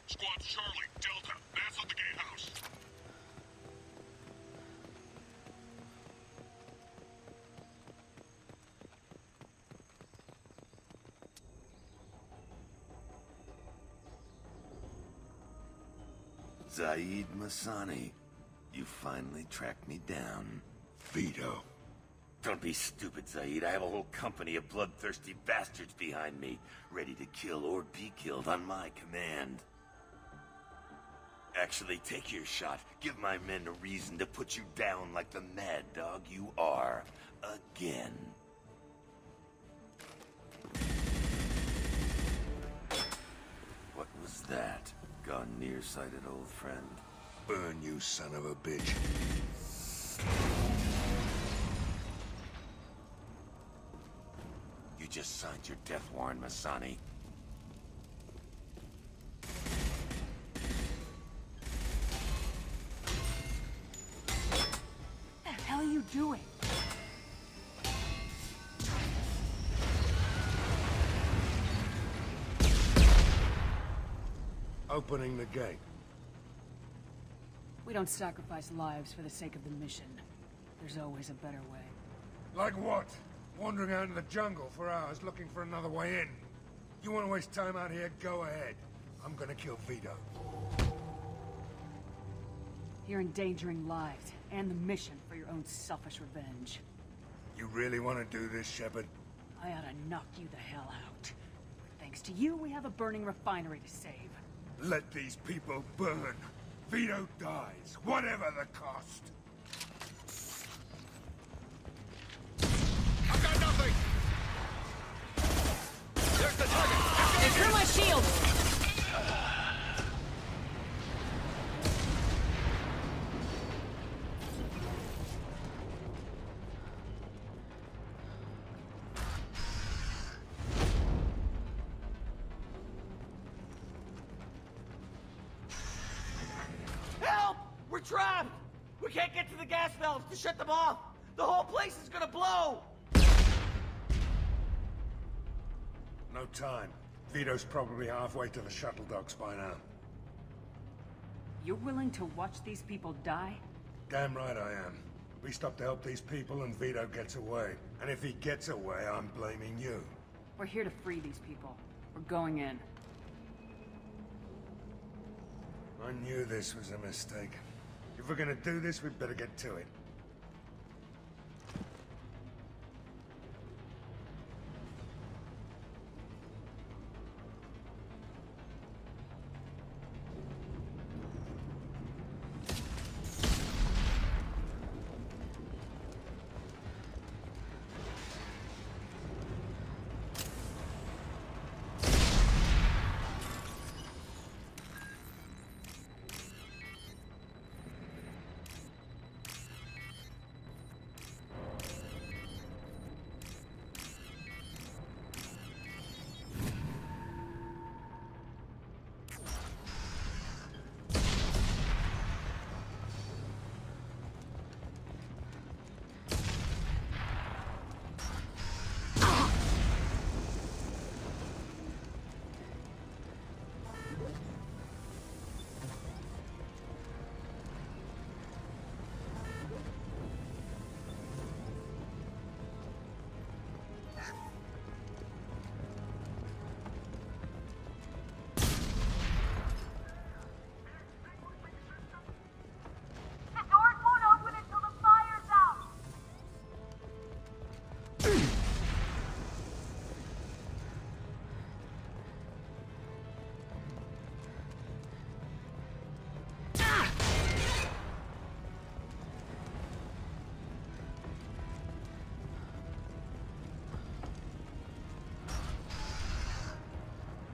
Squad Charlie, Delta, mass at the gatehouse. Zaid Masani, you finally tracked me down. Vito. Don't be stupid, Zaid. I have a whole company of bloodthirsty bastards behind me, ready to kill or be killed on my command. Actually, take your shot. Give my men a reason to put you down like the mad dog you are. Again. What was that? Gone nearsighted, old friend. Burn, you son of a bitch. You just signed your death warrant, Masani. What the hell are you doing? Opening the gate. We don't sacrifice lives for the sake of the mission. There's always a better way. Like what? Wandering out in the jungle for hours looking for another way in. You want to waste time out here? Go ahead. I'm gonna kill Vito. You're endangering lives and the mission for your own selfish revenge. You really want to do this, Shepard? I ought to knock you the hell out. Thanks to you, we have a burning refinery to save. Let these people burn. Vito dies, whatever the cost. I've got nothing! There's the target! They threw my shield! Help! We're trapped! We can't get to the gas valves to shut them off! The whole place is gonna blow! No time. Vito's probably halfway to the shuttle docks by now. You're willing to watch these people die? Damn right I am. We stop to help these people and Vito gets away. And if he gets away, I'm blaming you. We're here to free these people. We're going in. I knew this was a mistake. If we're gonna do this, we'd better get to it.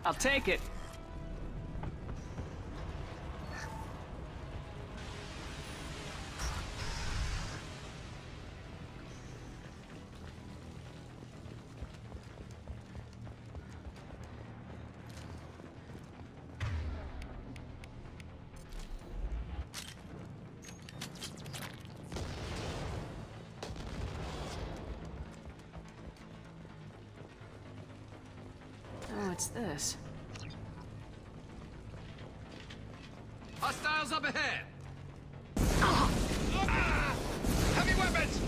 I'll take it. Oh, what's this? Hostiles up ahead! Heavy weapons!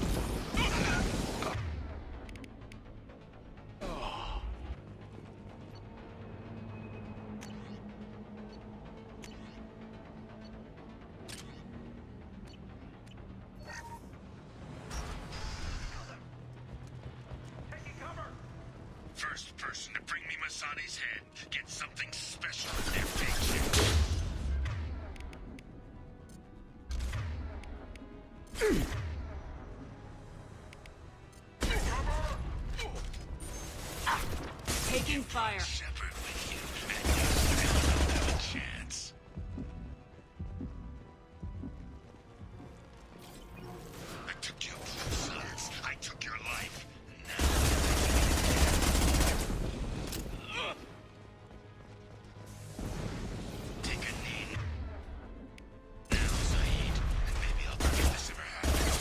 First person to bring me Masani's head gets something special in their paycheck. Taking fire. Shepard with you, and you still don't have a chance. I took your sons. I took your life. Now. Take a knee. Now, Zaid, and maybe I'll forget this ever happened.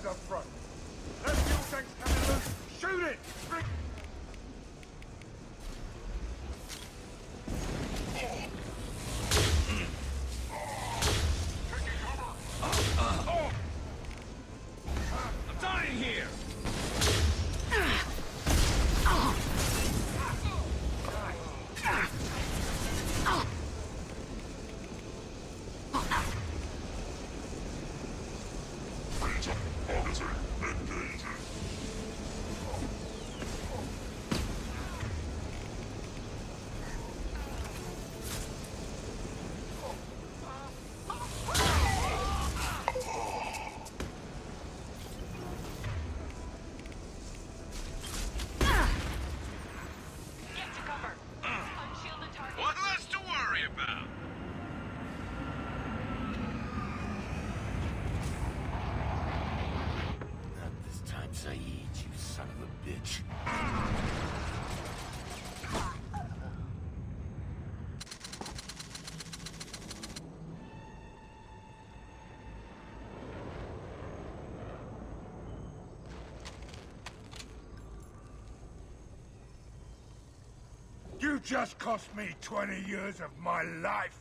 guys up front. That fuel tank's coming loose. Shoot it! I'm dying here! What less to worry about? Not this time, Saeed, you son of a bitch. You just cost me 20 years of my life.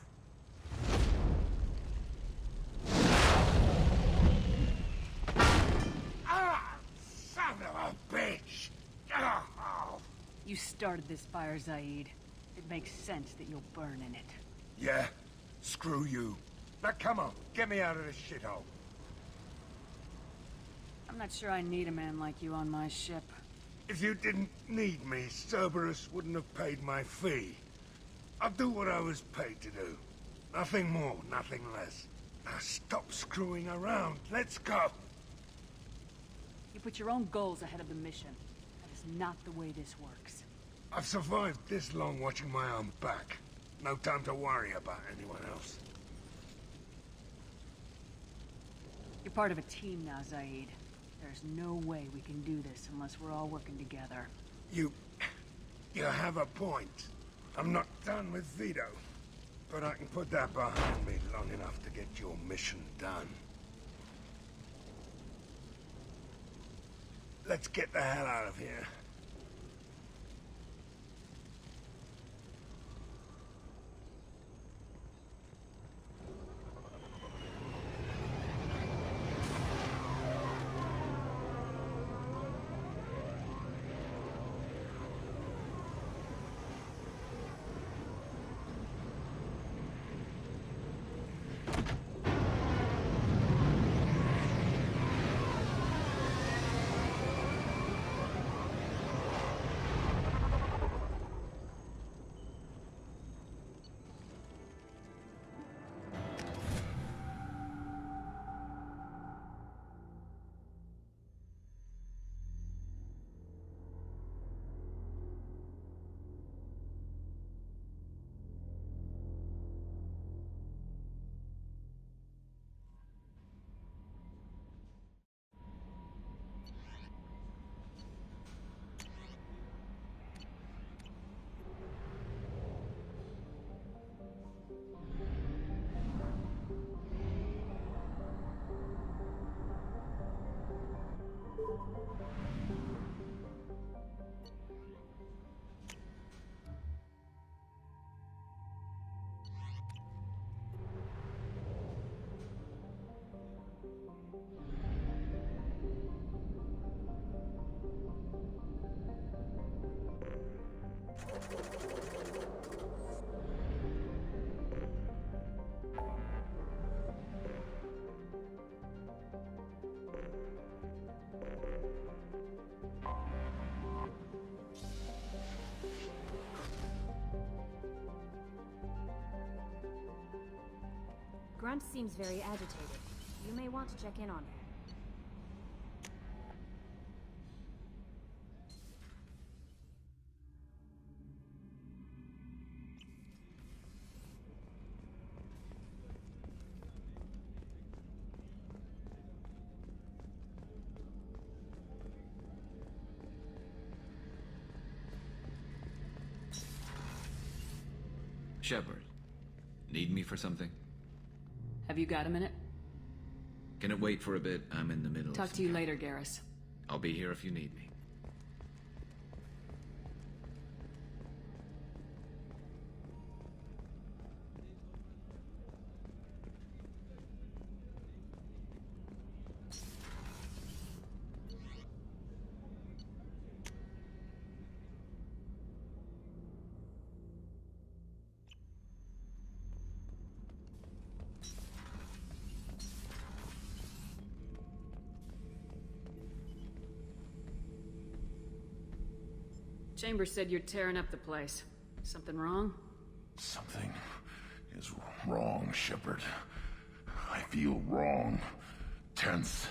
Ah, son of a bitch! Ah. You started this fire, Zaid. It makes sense that you'll burn in it. Yeah? Screw you. Now come on, get me out of this shithole. I'm not sure I need a man like you on my ship. If you didn't need me, Cerberus wouldn't have paid my fee. I'll do what I was paid to do. Nothing more, nothing less. Now stop screwing around. Let's go. You put your own goals ahead of the mission. That is not the way this works. I've survived this long watching my own back. No time to worry about anyone else. You're part of a team now, Zaid. There's no way we can do this unless we're all working together. You have a point. I'm not done with Vito. But I can put that behind me long enough to get your mission done. Let's get the hell out of here. Grunt seems very agitated. You may want to check in on him. Shepard, need me for something? Have you got a minute? Can it wait for a bit? I'm in the middle Talk of to you later, Garrus. I'll be here if you need me. Chambers said you're tearing up the place. Something wrong? Something is wrong, Shepard. I feel wrong. Tense.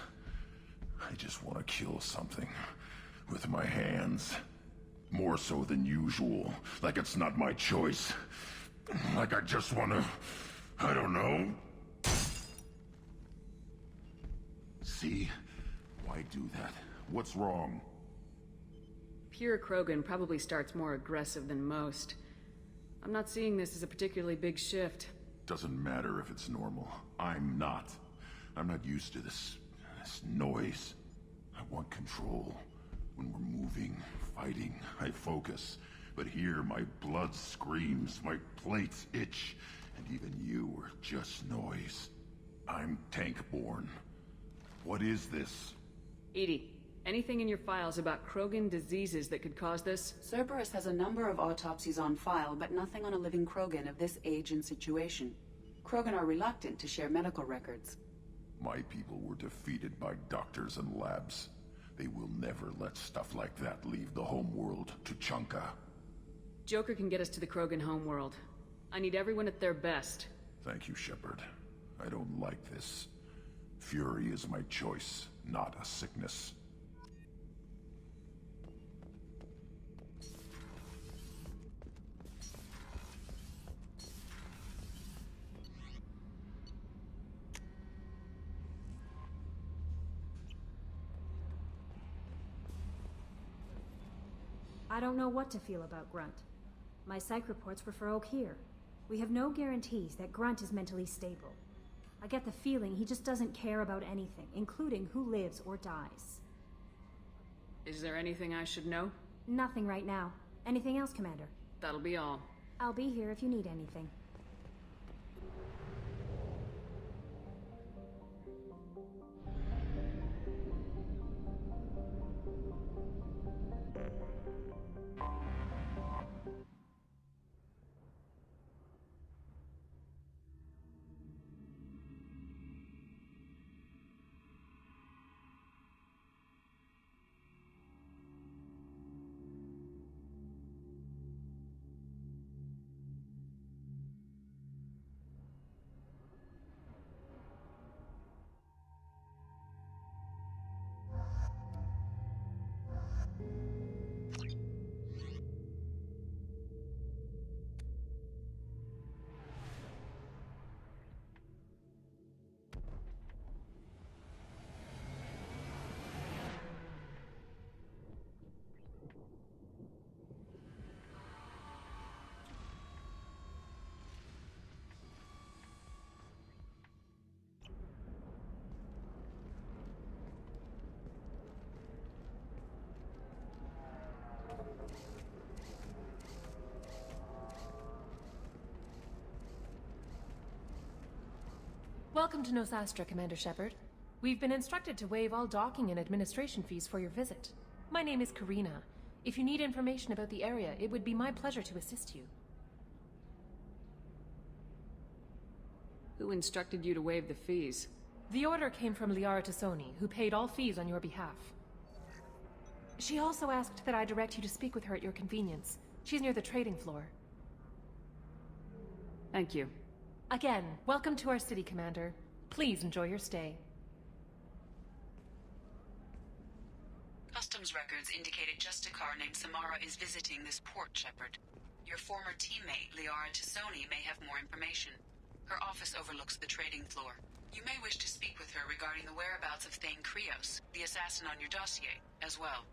I just want to kill something. With my hands. More so than usual. Like it's not my choice. Like I just want to... I don't know. See? Why do that? What's wrong? Pure Krogan probably starts more aggressive than most. I'm not seeing this as a particularly big shift. Doesn't matter if it's normal. I'm not. I'm not used to this noise. I want control. When we're moving, fighting, I focus. But here, my blood screams, my plates itch, and even you are just noise. I'm tank-born. What is this? Edie, anything in your files about Krogan diseases that could cause this? Cerberus has a number of autopsies on file, but nothing on a living Krogan of this age and situation. Krogan are reluctant to share medical records. My people were defeated by doctors and labs. They will never let stuff like that leave the homeworld to Chunka. Joker can get us to the Krogan homeworld. I need everyone at their best. Thank you, Shepard. I don't like this. Fury is my choice, not a sickness. I don't know what to feel about Grunt. My psych reports refer Oak here. We have no guarantees that Grunt is mentally stable. I get the feeling he just doesn't care about anything, including who lives or dies. Is there anything I should know? Nothing right now. Anything else, Commander? That'll be all. I'll be here if you need anything. Welcome to Nosastra, Commander Shepard. We've been instructed to waive all docking and administration fees for your visit. My name is Karina. If you need information about the area, it would be my pleasure to assist you. Who instructed you to waive the fees? The order came from Liara Tassoni, who paid all fees on your behalf. She also asked that I direct you to speak with her at your convenience. She's near the trading floor. Thank you. Again, welcome to our city, Commander. Please enjoy your stay. Customs records indicated just a car named Samara is visiting this port, Shepard. Your former teammate, Liara Tassoni, may have more information. Her office overlooks the trading floor. You may wish to speak with her regarding the whereabouts of Thane Krios, the assassin on your dossier, as well.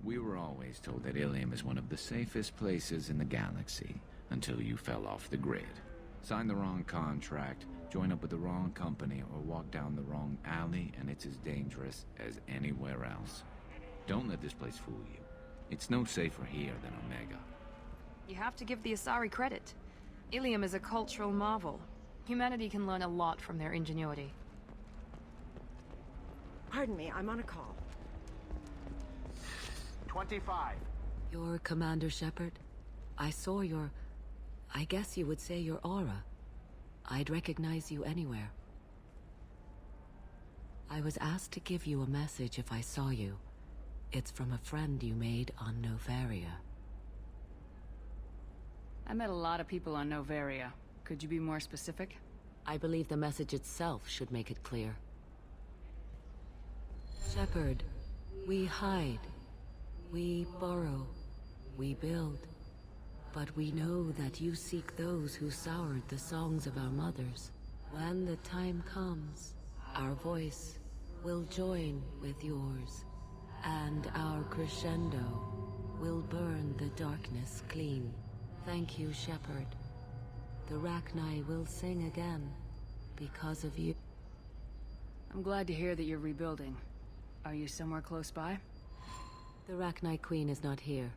We were always told that Ilium is one of the safest places in the galaxy, until you fell off the grid. Sign the wrong contract, join up with the wrong company, or walk down the wrong alley, and it's as dangerous as anywhere else. Don't let this place fool you. It's no safer here than Omega. You have to give the Asari credit. Ilium is a cultural marvel. Humanity can learn a lot from their ingenuity. Pardon me, I'm on a call. 25. You're Commander Shepard? I saw your... I guess you would say your aura. I'd recognize you anywhere. I was asked to give you a message if I saw you. It's from a friend you made on Novaria. I met a lot of people on Novaria. Could you be more specific? I believe the message itself should make it clear. Shepard, we hide. We borrow. We build. But we know that you seek those who soured the songs of our mothers. When the time comes, our voice will join with yours, and our crescendo will burn the darkness clean. Thank you, Shepard. The Rachni will sing again because of you. I'm glad to hear that you're rebuilding. Are you somewhere close by? The Rachni Queen is not here.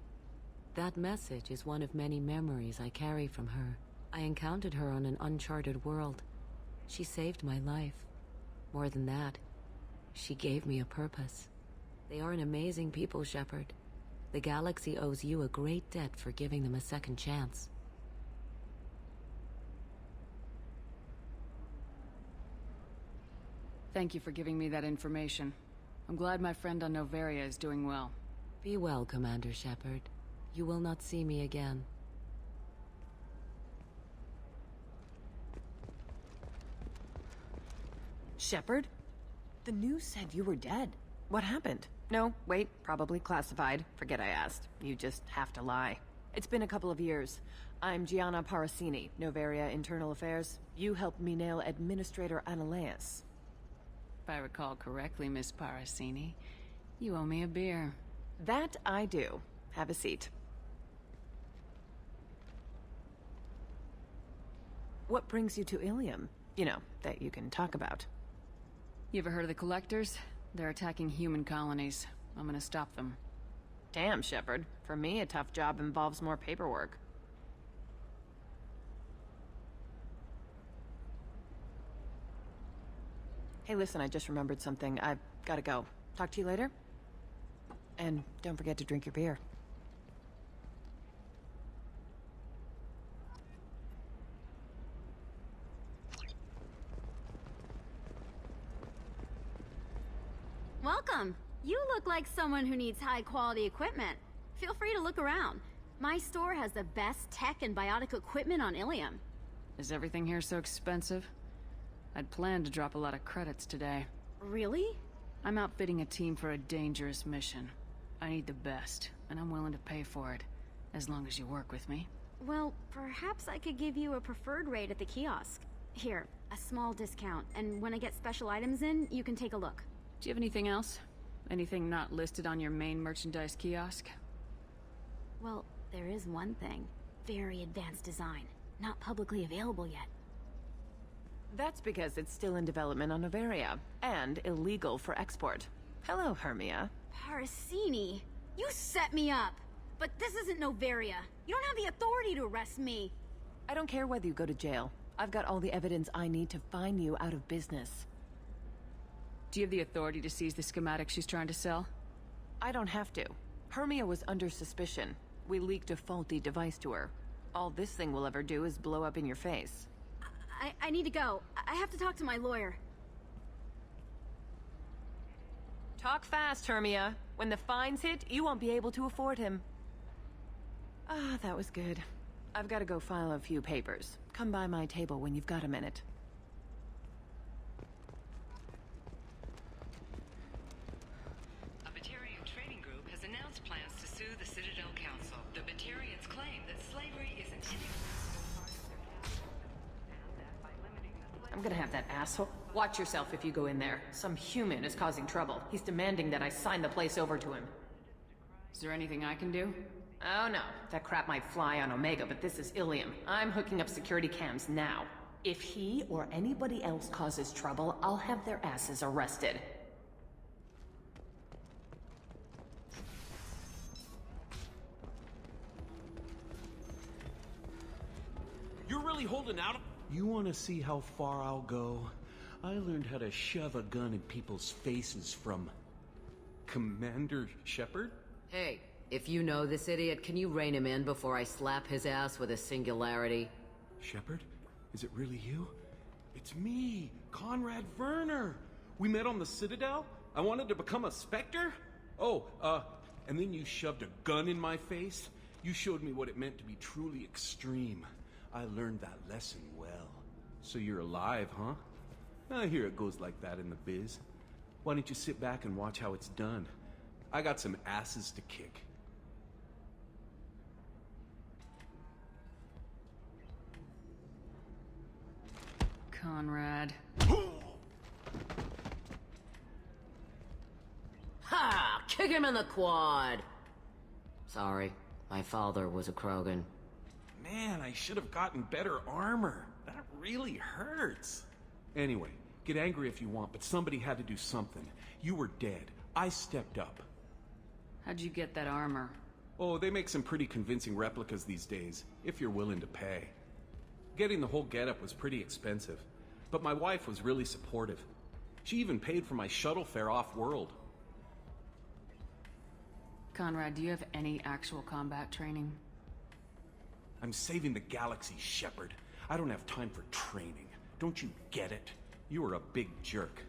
That message is one of many memories I carry from her. I encountered her on an uncharted world. She saved my life. More than that, she gave me a purpose. They are an amazing people, Shepard. The galaxy owes you a great debt for giving them a second chance. Thank you for giving me that information. I'm glad my friend on Novaria is doing well. Be well, Commander Shepard. You will not see me again. Shepard? The news said you were dead. What happened? No, wait, probably classified. Forget I asked. You just have to lie. It's been a couple of years. I'm Gianna Parasini, Novaria Internal Affairs. You helped me nail Administrator Analeas. If I recall correctly, Miss Parasini, you owe me a beer. That I do. Have a seat. What brings you to Ilium? You know, that you can talk about. You ever heard of the Collectors? They're attacking human colonies. I'm gonna stop them. Damn, Shepard. For me, a tough job involves more paperwork. Hey, listen, I just remembered something. I've gotta go. Talk to you later? And don't forget to drink your beer. Welcome. You look like someone who needs high-quality equipment. Feel free to look around. My store has the best tech and biotic equipment on Ilium. Is everything here so expensive? I'd planned to drop a lot of credits today. Really? I'm outfitting a team for a dangerous mission. I need the best, and I'm willing to pay for it, as long as you work with me. Well, perhaps I could give you a preferred rate at the kiosk. Here, a small discount, and when I get special items in, you can take a look. Do you have anything else? Anything not listed on your main merchandise kiosk? Well, there is one thing. Very advanced design. Not publicly available yet. That's because it's still in development on Novaria, and illegal for export. Hello, Hermia. Parasini, you set me up! But this isn't Novaria. You don't have the authority to arrest me. I don't care whether you go to jail. I've got all the evidence I need to find you out of business. Do you have the authority to seize the schematic she's trying to sell? I don't have to. Hermia was under suspicion. We leaked a faulty device to her. All this thing will ever do is blow up in your face. I need to go. I have to talk to my lawyer. Talk fast, Hermia. When the fines hit, you won't be able to afford him. Ah, that was good. I've got to go file a few papers. Come by my table when you've got a minute. A Batarian trading group has announced plans to sue the Citadel Council. The Batarians claim that slavery is an I'm gonna have that asshole. Watch yourself if you go in there. Some human is causing trouble. He's demanding that I sign the place over to him. Is there anything I can do? Oh no, that crap might fly on Omega, but this is Ilium. I'm hooking up security cams now. If he or anybody else causes trouble, I'll have their asses arrested. You're really holding out? You want to see how far I'll go? I learned how to shove a gun in people's faces from... Commander Shepard? Hey, if you know this idiot, can you rein him in before I slap his ass with a singularity? Shepard? Is it really you? It's me, Conrad Werner. We met on the Citadel? I wanted to become a Spectre? Oh, and then you shoved a gun in my face? You showed me what it meant to be truly extreme. I learned that lesson well. So you're alive, huh? I hear it goes like that in the biz. Why don't you sit back and watch how it's done? I got some asses to kick. Conrad. Ha! Kick him in the quad! Sorry, my father was a Krogan. Man, I should have gotten better armor. That really hurts. Anyway, get angry if you want, but somebody had to do something. You were dead. I stepped up. How'd you get that armor? Oh, they make some pretty convincing replicas these days, if you're willing to pay. Getting the whole getup was pretty expensive, but my wife was really supportive. She even paid for my shuttle fare off-world. Conrad, do you have any actual combat training? I'm saving the galaxy, Shepard. I don't have time for training. Don't you get it? You were a big jerk,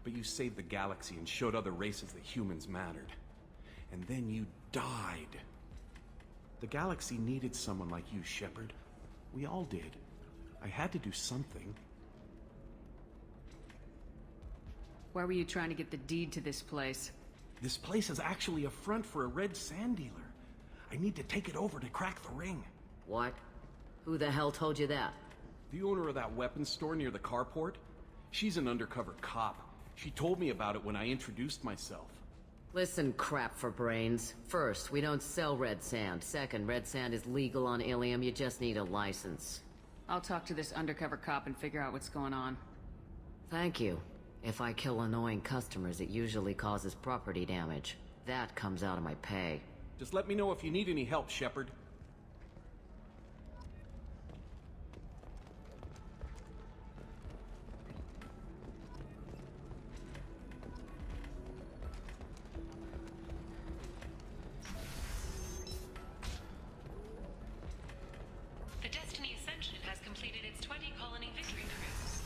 but you saved the galaxy and showed other races that humans mattered. And then you died. The galaxy needed someone like you, Shepard. We all did. I had to do something. Why were you trying to get the deed to this place? This place is actually a front for a red sand dealer. I need to take it over to crack the ring. What? Who the hell told you that? The owner of that weapons store near the carport. She's an undercover cop. She told me about it when I introduced myself. Listen, crap for brains. First, we don't sell red sand. Second, red sand is legal on Ilium. You just need a license. I'll talk to this undercover cop and figure out what's going on. Thank you. If I kill annoying customers, it usually causes property damage. That comes out of my pay. Just let me know if you need any help, Shepard. The Destiny Ascension has completed its 20-colony victory cruise.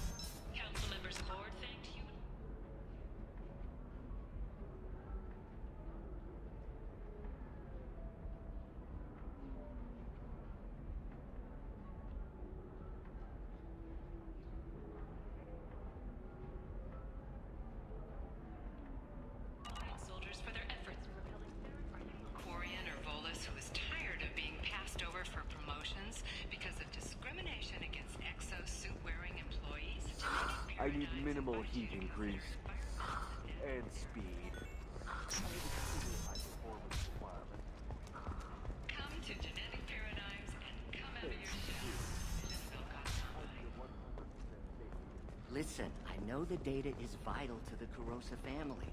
Council members Lord thanked you. Soldiers for their efforts in repelling Quarian or Volus, who is tired of being passed over for promotions because of discrimination against exosuit-wearing employees. I need minimal heat increase. And speed. Come to Genetic Paradigms and come out of your shell. Listen, I know the data is vital to the Corrosa family.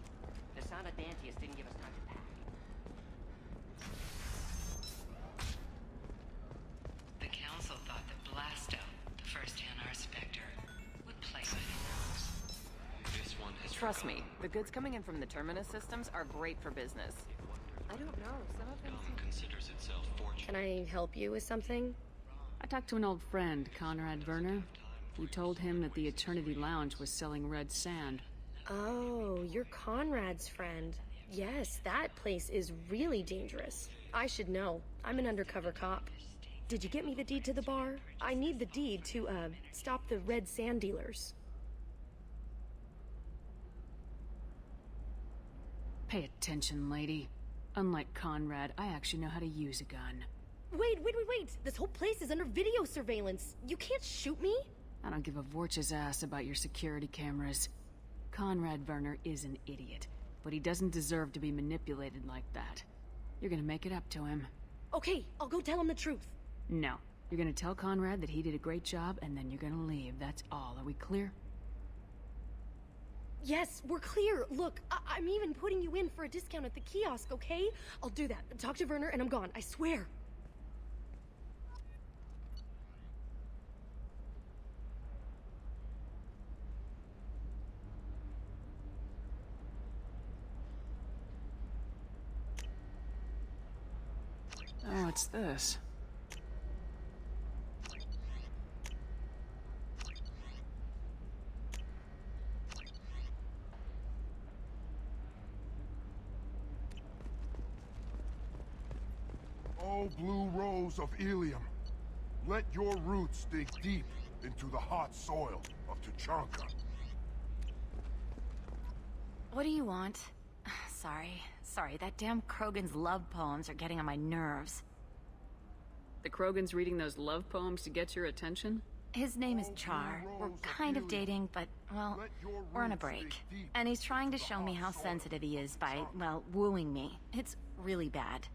The Sana Dantius didn't give us time to pack. The Council thought that Blasto, the first NR Spectre, would play by the rules. This one has Trust me, the goods coming in from the Terminus systems are great for business. I don't know. Some of them considers itself fortunate. Can I help you with something? I talked to an old friend, Conrad Werner. You told him that the Eternity Lounge was selling red sand. Oh, you're Conrad's friend. Yes, that place is really dangerous. I should know. I'm an undercover cop. Did you get me the deed to the bar? I need the deed to, stop the red sand dealers. Pay attention, lady. Unlike Conrad, I actually know how to use a gun. Wait! This whole place is under video surveillance. You can't shoot me? I don't give a Vorch's ass about your security cameras. Conrad Werner is an idiot, but he doesn't deserve to be manipulated like that. You're gonna make it up to him. Okay, I'll go tell him the truth. No. You're gonna tell Conrad that he did a great job, and then you're gonna leave. That's all. Are we clear? Yes, we're clear. Look, I'm even putting you in for a discount at the kiosk, okay? I'll do that. Talk to Werner and I'm gone, I swear. Oh, it's this. Oh, blue rose of Ilium, let your roots dig deep into the hot soil of Tuchanka. What do you want? Sorry, that damn Krogan's love poems are getting on my nerves. The Krogan's reading those love poems to get your attention? His name is Char. We're kind of dating, but, well, we're on a break. And he's trying to show me how sensitive he is by, well, wooing me. It's really bad.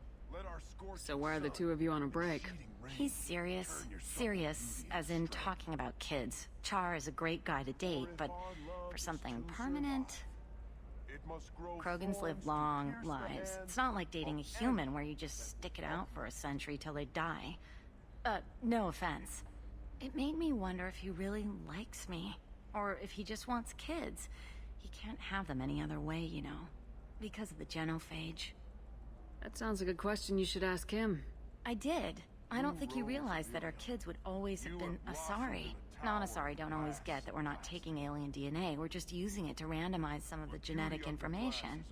So why are the two of you on a break? He's serious. Serious, as in talking about kids. Char is a great guy to date, but for something permanent... Krogans live long lives. It's not like dating a human where you just stick it out for a century till they die. No offense. It made me wonder if he really likes me. Or if he just wants kids. He can't have them any other way, you know. Because of the genophage. That sounds like a question you should ask him. I did. I don't think he realized that our kids would always have been Asari. Non-Asari don't always get that we're not taking alien DNA, we're just using it to randomize some of the genetic information.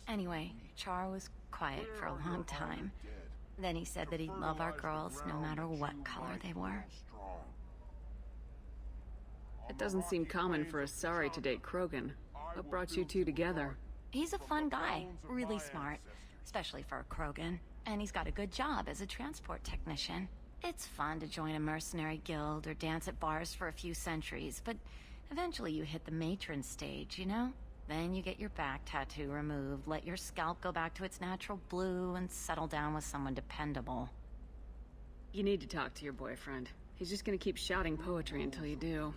Anyway, Char was quiet for a long time. Then he said that he'd love our girls no matter what color they were. It doesn't seem common for Asari to date Krogan. What brought you two together? He's a fun guy, really smart, especially for a Krogan. And he's got a good job as a transport technician. It's fun to join a mercenary guild or dance at bars for a few centuries, but eventually you hit the matron stage, you know? Then you get your back tattoo removed, let your scalp go back to its natural blue, and settle down with someone dependable. You need to talk to your boyfriend. He's just gonna keep shouting poetry until you do.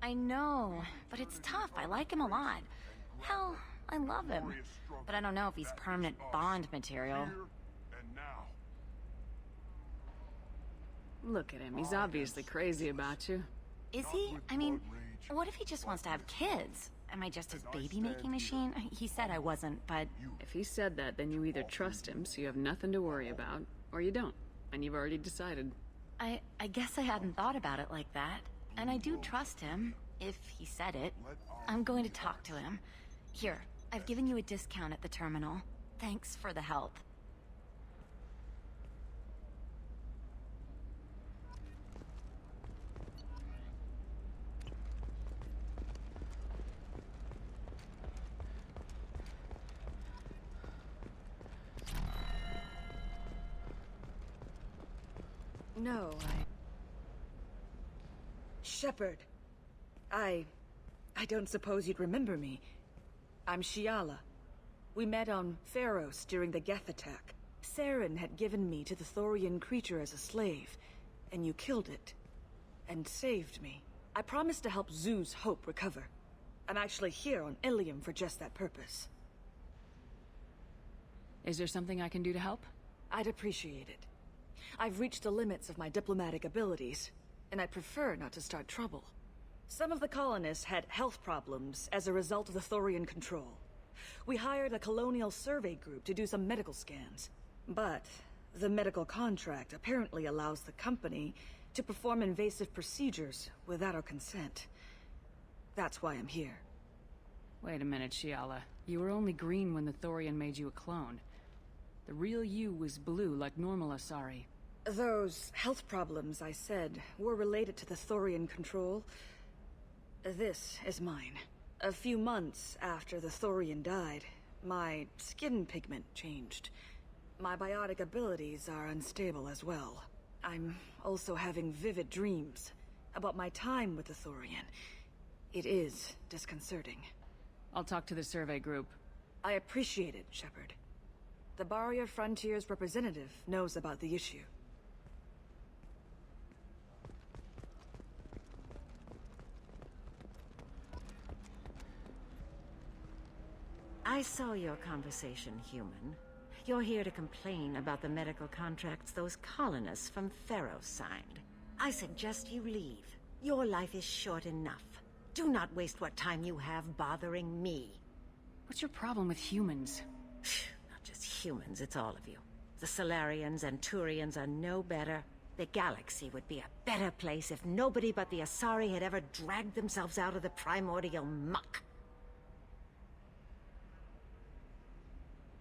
I know, but it's tough. I like him a lot. Hell, I love him. But I don't know if he's permanent Bond material. Look at him. He's obviously crazy about you. Is he? I mean, what if he just wants to have kids? Am I just his baby-making machine? He said I wasn't, but... If he said that, then you either trust him, so you have nothing to worry about, or you don't, and you've already decided. I guess I hadn't thought about it like that. And I do trust him, if he said it. I'm going to talk to him. Here, I've given you a discount at the terminal. Thanks for the help. No, Shepard. I don't suppose you'd remember me. I'm Shiala. We met on Pharos during the Geth attack. Saren had given me to the Thorian creature as a slave, and you killed it. And saved me. I promised to help Zoo's Hope recover. I'm actually here on Ilium for just that purpose. Is there something I can do to help? I'd appreciate it. I've reached the limits of my diplomatic abilities, and I prefer not to start trouble. Some of the colonists had health problems as a result of the Thorian control. We hired a colonial survey group to do some medical scans. But the medical contract apparently allows the company to perform invasive procedures without our consent. That's why I'm here. Wait a minute, Shiala. You were only green when the Thorian made you a clone. The real you was blue like normal Asari. Those health problems I said were related to the Thorian control. This is mine. A few months after the Thorian died, my skin pigment changed. My biotic abilities are unstable as well. I'm also having vivid dreams about my time with the Thorian. It is disconcerting. I'll talk to the survey group. I appreciate it, Shepard. The Barrier Frontier's representative knows about the issue. I saw your conversation, human. You're here to complain about the medical contracts those colonists from Theros signed. I suggest you leave. Your life is short enough. Do not waste what time you have bothering me. What's your problem with humans? Not just humans, it's all of you. The Solarians and Turians are no better. The galaxy would be a better place if nobody but the Asari had ever dragged themselves out of the primordial muck.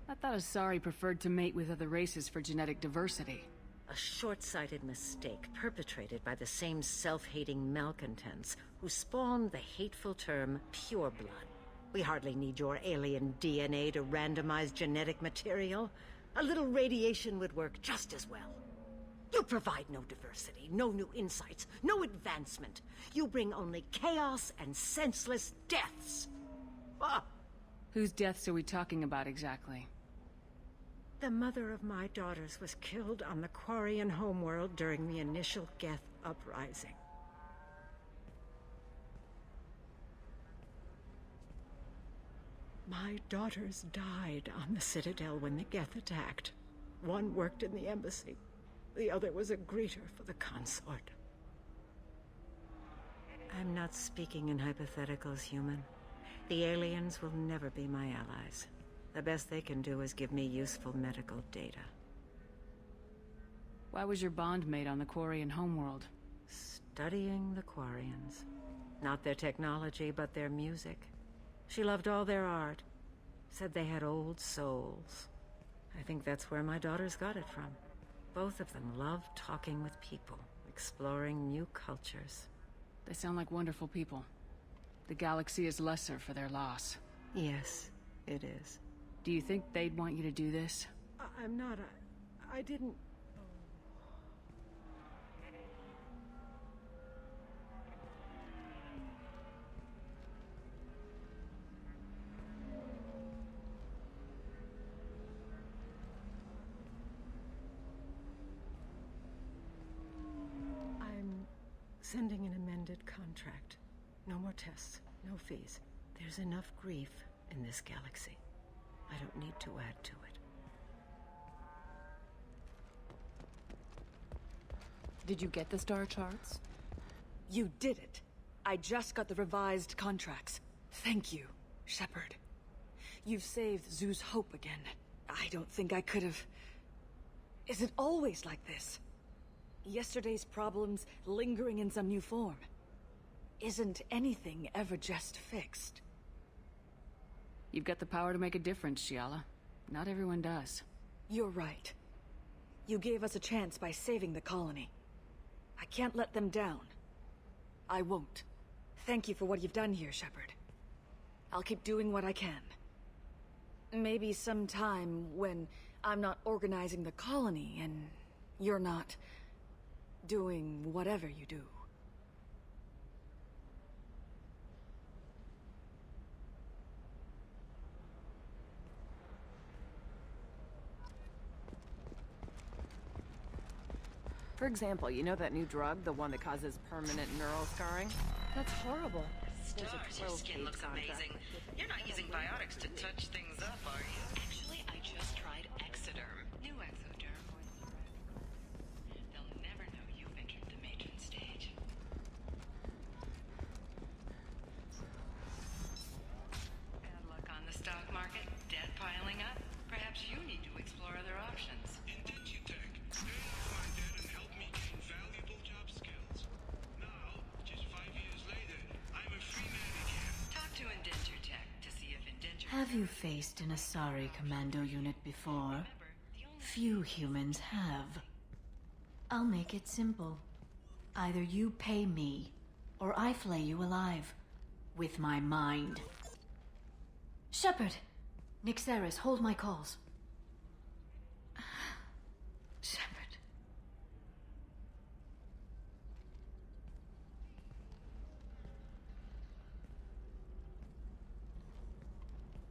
I thought Asari preferred to mate with other races for genetic diversity. A short-sighted mistake perpetrated by the same self-hating malcontents who spawned the hateful term pureblood. We hardly need your alien DNA to randomize genetic material. A little radiation would work just as well. You provide no diversity, no new insights, no advancement. You bring only chaos and senseless deaths. Ah! Whose deaths are we talking about exactly? The mother of my daughters was killed on the Quarian homeworld during the initial Geth uprising. My daughters died on the Citadel when the Geth attacked. One worked in the embassy. The other was a greeter for the consort. I'm not speaking in hypotheticals, human. The aliens will never be my allies. The best they can do is give me useful medical data. Why was your bond made on the Quarian homeworld? Studying the Quarians. Not their technology, but their music. She loved all their art. Said they had old souls. I think that's where my daughters got it from. Both of them loved talking with people, exploring new cultures. They sound like wonderful people. The galaxy is lesser for their loss. Yes, it is. Do you think they'd want you to do this? I'm not. I didn't. I'm sending an amended contract. No more tests, no fees. There's enough grief in this galaxy. I don't need to add to it. Did you get the star charts? You did it. I just got the revised contracts. Thank you, Shepard. You've saved Zoo's hope again. I don't think I could have... Is it always like this? Yesterday's problems lingering in some new form. Isn't anything ever just fixed? You've got the power to make a difference, Shiala. Not everyone does. You're right. You gave us a chance by saving the colony. I can't let them down. I won't. Thank you for what you've done here, Shepard. I'll keep doing what I can. Maybe sometime when I'm not organizing the colony and you're not doing whatever you do. For example, you know that new drug, the one that causes permanent neural scarring? That's horrible. Stars, your skin looks amazing. You're not using biotics to touch things up, are you? Actually, I just tried Exoderm. New Exoderm. They'll never know you've entered the matron stage. Bad luck on the stock market. Debt piling up. Perhaps you need to explore other options. Indentutech. They off my debt and helped me gain valuable job skills. Now, just 5 years later, I'm a free man again. Talk to Indentutech to see if Indenture... Have you faced an Asari commando unit before? Few humans have. I'll make it simple. Either you pay me, or I flay you alive. With my mind. Shepard! Nixeris, hold my calls. Shepard.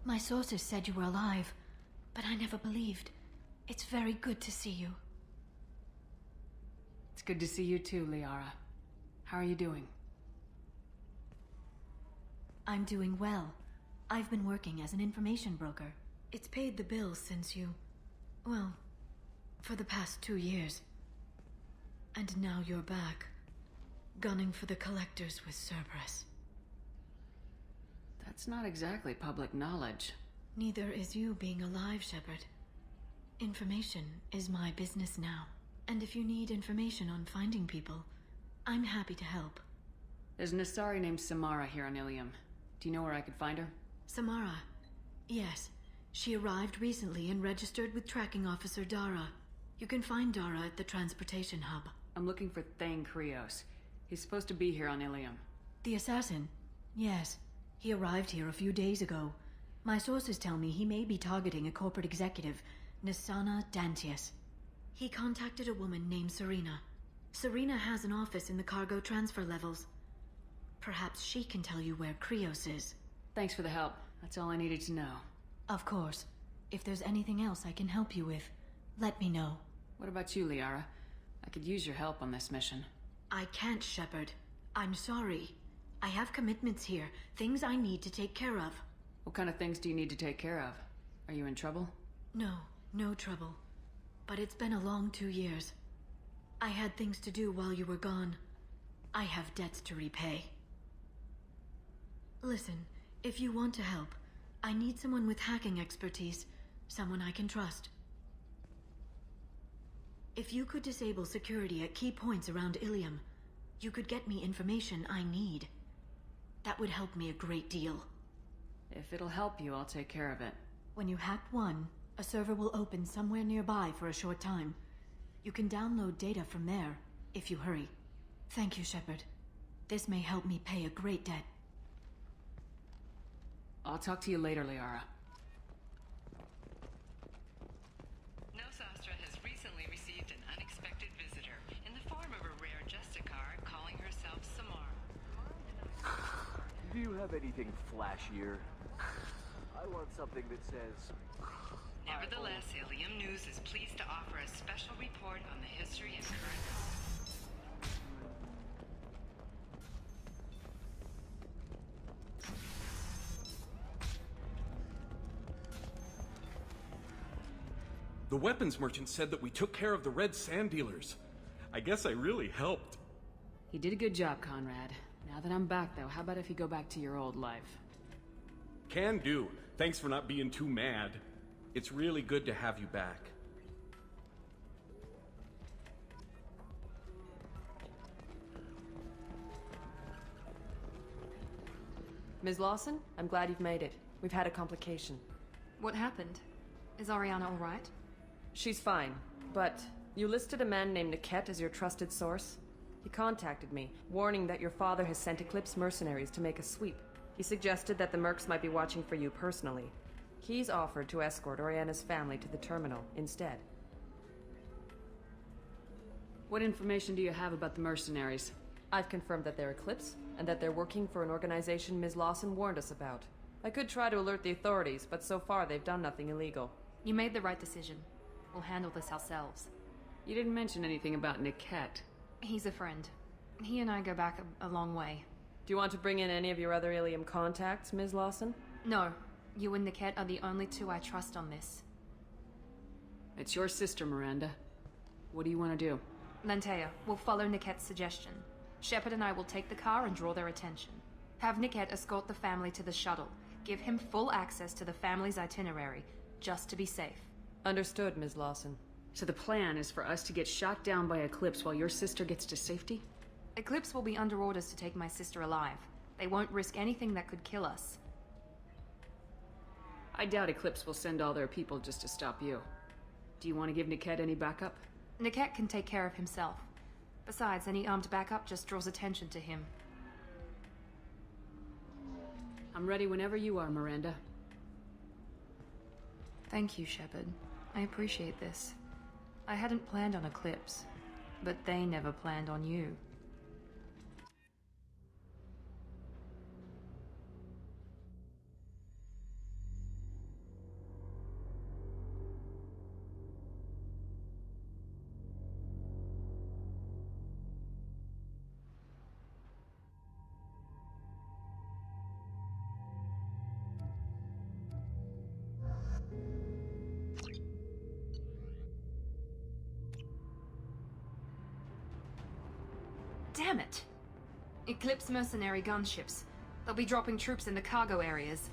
My sources said you were alive. but I never believed. It's very good to see you. It's good to see you too, Liara. How are you doing? I'm doing well. I've been working as an information broker. It's paid the bills since you... well, for the past 2 years. And now you're back, gunning for the collectors with Cerberus. That's not exactly public knowledge. Neither is you being alive, Shepard. Information is my business now. And if you need information on finding people, I'm happy to help. There's an Asari named Samara here on Ilium. Do you know where I could find her? Samara. Yes. She arrived recently and registered with Tracking Officer Dara. You can find Dara at the transportation hub. I'm looking for Thane Krios. He's supposed to be here on Ilium. The assassin? Yes. He arrived here a few days ago. My sources tell me he may be targeting a corporate executive, Nisana Dantius. He contacted a woman named Serena. Serena has an office in the cargo transfer levels. Perhaps she can tell you where Krios is. Thanks for the help. That's all I needed to know. Of course. If there's anything else I can help you with, let me know. What about you, Liara? I could use your help on this mission. I can't, Shepard. I'm sorry. I have commitments here, things I need to take care of. What kind of things do you need to take care of? Are you in trouble? No, no trouble. But it's been a long 2 years. I had things to do while you were gone. I have debts to repay. Listen, if you want to help, I need someone with hacking expertise, someone I can trust. If you could disable security at key points around Ilium, you could get me information I need. That would help me a great deal. If it'll help you, I'll take care of it. When you hack one, a server will open somewhere nearby for a short time. You can download data from there, if you hurry. Thank you, Shepard. This may help me pay a great debt. I'll talk to you later, Liara. Nosastra has recently received an unexpected visitor in the form of a rare Justicar calling herself Samara. Do you have anything flashier? I want something that says... Nevertheless, Ilium News is pleased to offer a special report on the history and current... The weapons merchant said that we took care of the red sand dealers. I guess I really helped. You did a good job, Conrad. Now that I'm back, though, how about if you go back to your old life? Can do. Thanks for not being too mad. It's really good to have you back. Ms. Lawson, I'm glad you've made it. We've had a complication. What happened? Is Ariana all right? She's fine, but you listed a man named Niket as your trusted source. He contacted me, warning that your father has sent Eclipse mercenaries to make a sweep. He suggested that the mercs might be watching for you personally. He's offered to escort Oriana's family to the terminal instead. What information do you have about the mercenaries? I've confirmed that they're Eclipse, and that they're working for an organization Ms. Lawson warned us about. I could try to alert the authorities, but so far they've done nothing illegal. You made the right decision. We'll handle this ourselves. You didn't mention anything about Niket. He's a friend. He and I go back a long way. Do you want to bring in any of your other Ilium contacts, Ms. Lawson? No. You and Niket are the only two I trust on this. It's your sister, Miranda. What do you want to do? Lantea, we'll follow Niket's suggestion. Shepard and I will take the car and draw their attention. Have Niket escort the family to the shuttle. Give him full access to the family's itinerary, just to be safe. Understood, Ms. Lawson. So the plan is for us to get shot down by Eclipse while your sister gets to safety? Eclipse will be under orders to take my sister alive. They won't risk anything that could kill us. I doubt Eclipse will send all their people just to stop you. Do you want to give Niket any backup? Niket can take care of himself. Besides, any armed backup just draws attention to him. I'm ready whenever you are, Miranda. Thank you, Shepard. I appreciate this. I hadn't planned on Eclipse, but they never planned on you. Damn it! Eclipse mercenary gunships. They'll be dropping troops in the cargo areas.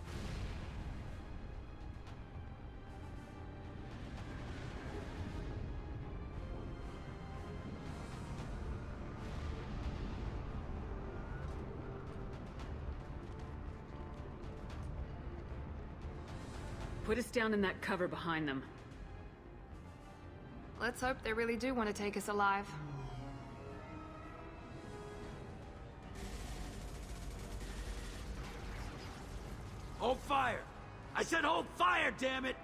Put us down in that cover behind them. Let's hope they really do want to take us alive. Hold fire! I said hold fire, damn it!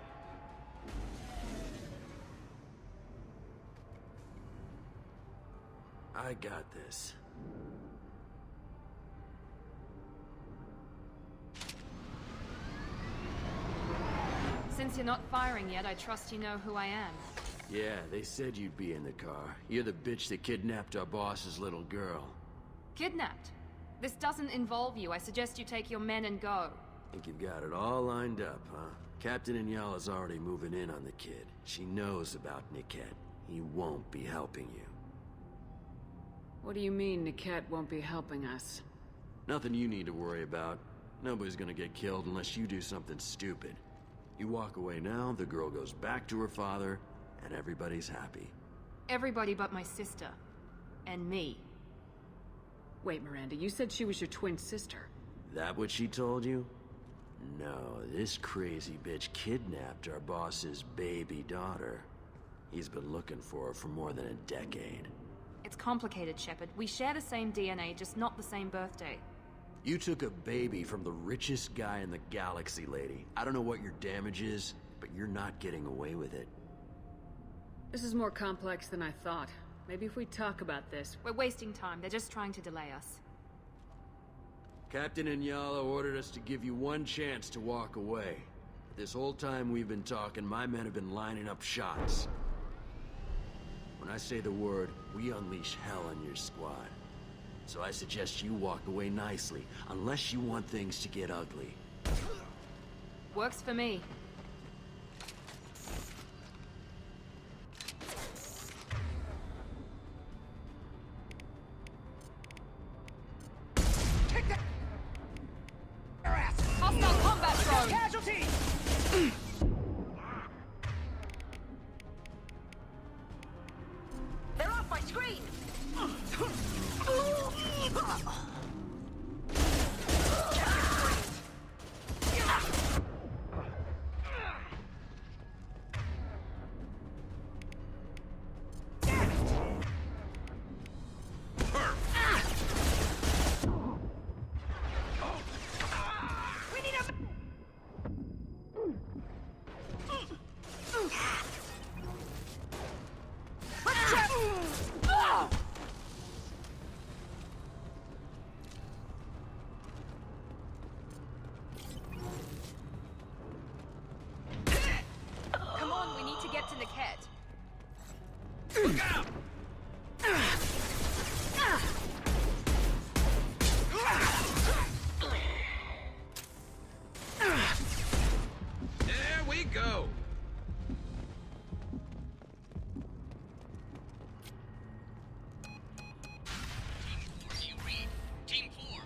I got this. Since you're not firing yet, I trust you know who I am. Yeah, they said you'd be in the car. You're the bitch that kidnapped our boss's little girl. Kidnapped? This doesn't involve you. I suggest you take your men and go. Think you've got it all lined up, huh? Captain Inyala's already moving in on the kid. She knows about Niket. He won't be helping you. What do you mean Niket won't be helping us? Nothing you need to worry about. Nobody's gonna get killed unless you do something stupid. You walk away now, the girl goes back to her father, and everybody's happy. Everybody but my sister. And me. Wait, Miranda, you said she was your twin sister. That what she told you? No, this crazy bitch kidnapped our boss's baby daughter. He's been looking for her for more than a decade. It's complicated, Shepard. We share the same DNA, just not the same birthday. You took a baby from the richest guy in the galaxy, lady. I don't know what your damage is, but you're not getting away with it. This is more complex than I thought. Maybe if we talk about this... We're wasting time. They're just trying to delay us. Captain Inyala ordered us to give you one chance to walk away. This whole time we've been talking, my men have been lining up shots. When I say the word, we unleash hell on your squad. So I suggest you walk away nicely, unless you want things to get ugly. Works for me. Hostile combat drone! Casualty! They're off my screen! Come on, we need to get to Niket. Look out! There we go! You read. Team 4.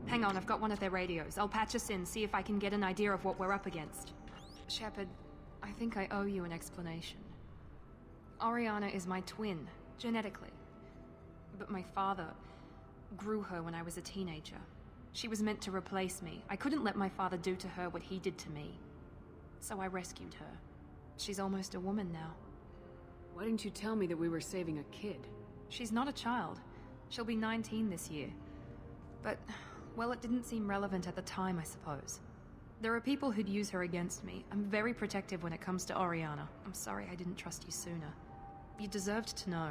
Hang on, I've got one of their radios. I'll patch us in, see if I can get an idea of what we're up against. Shepard, I think I owe you an explanation. Oriana is my twin, genetically. But my father grew her when I was a teenager. She was meant to replace me. I couldn't let my father do to her what he did to me. So I rescued her. She's almost a woman now. Why didn't you tell me that we were saving a kid? She's not a child. She'll be 19 this year. But, well, it didn't seem relevant at the time, I suppose. There are people who'd use her against me. I'm very protective when it comes to Oriana. I'm sorry I didn't trust you sooner. You deserved to know.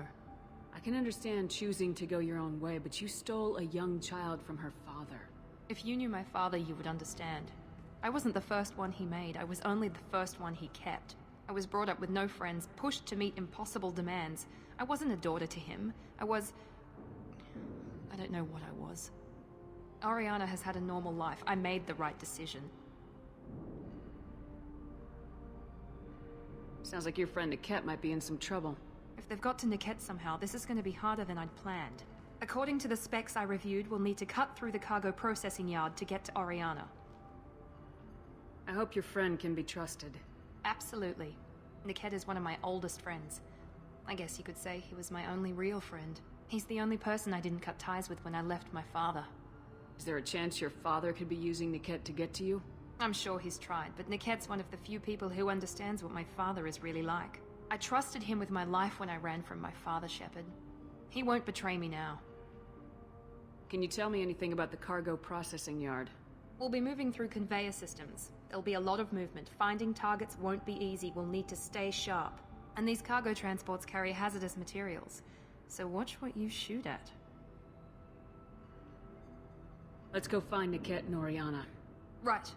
I can understand choosing to go your own way, but you stole a young child from her father. If you knew my father, you would understand. I wasn't the first one he made. I was only the first one he kept. I was brought up with no friends, pushed to meet impossible demands. I wasn't a daughter to him. I don't know what I was. Oriana has had a normal life. I made the right decision. Sounds like your friend Niket might be in some trouble. If they've got to Niket somehow, this is going to be harder than I'd planned. According to the specs I reviewed, we'll need to cut through the cargo processing yard to get to Oriana. I hope your friend can be trusted. Absolutely. Niket is one of my oldest friends. I guess you could say he was my only real friend. He's the only person I didn't cut ties with when I left my father. Is there a chance your father could be using Niket to get to you? I'm sure he's tried, but Niket's one of the few people who understands what my father is really like. I trusted him with my life when I ran from my father, Shepard. He won't betray me now. Can you tell me anything about the cargo processing yard? We'll be moving through conveyor systems. There'll be a lot of movement. Finding targets won't be easy. We'll need to stay sharp. And these cargo transports carry hazardous materials. So watch what you shoot at. Let's go find Niket and Oriana. Right.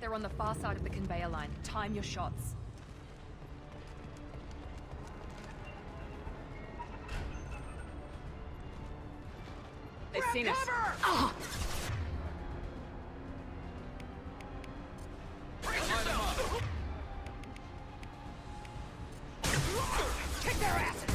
They're on the far side of the conveyor line. Time your shots. They've seen us. Oh. Kick their asses!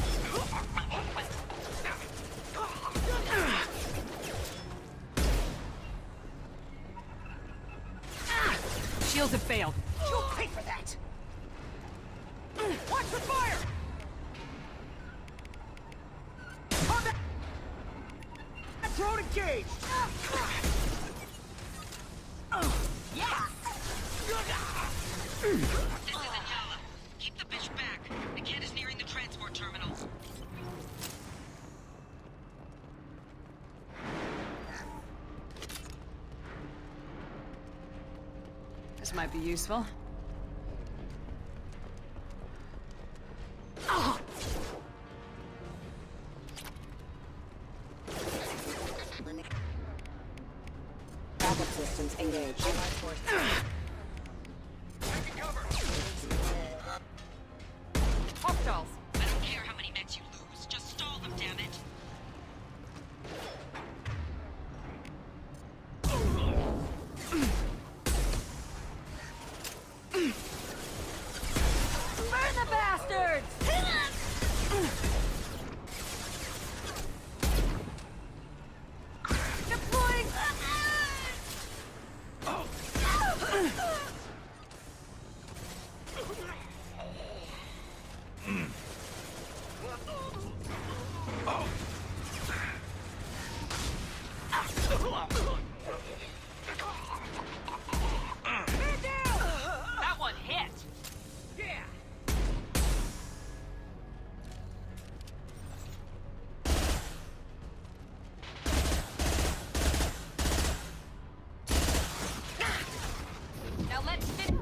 Shields have failed. You'll pay for that! Watch the fire! Combat! Drone engaged! Yes! This is Ayala. Keep the bitch back. The kid is nearing the transport terminal. This might be useful. Backup systems engaged. Hostiles! I don't care how many mechs you lose. Just stall them, damn it. Burn the bastards! Deploying! That one hit! Yeah! Now let's fit.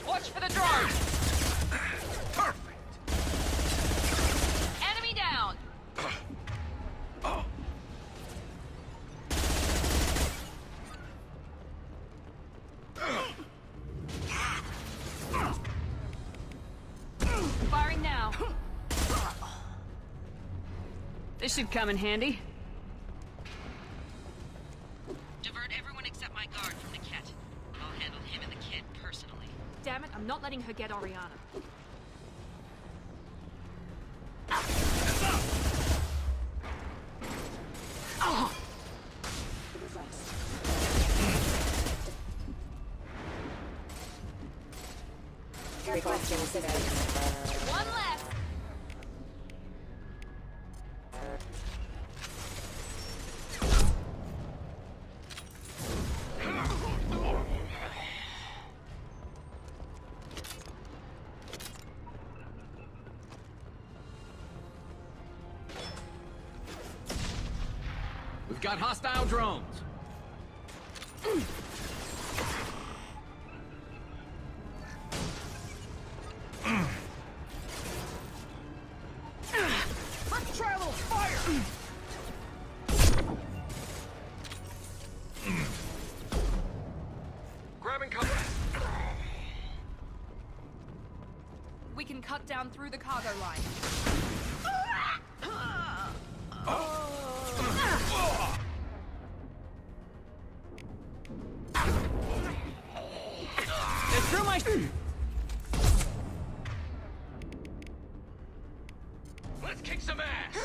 Watch for the drone! Perfect! Enemy down! Firing now. This should come in handy. Divert everyone except my guard from the Ket. I'll handle him and the kid personally. Damn it, I'm not letting her get Oriana. Requesting assistance. One left! We've got hostile drones. Let's try a little fire! Grabbing cover. We can cut down through the cargo line. They're through my... Let's kick some ass!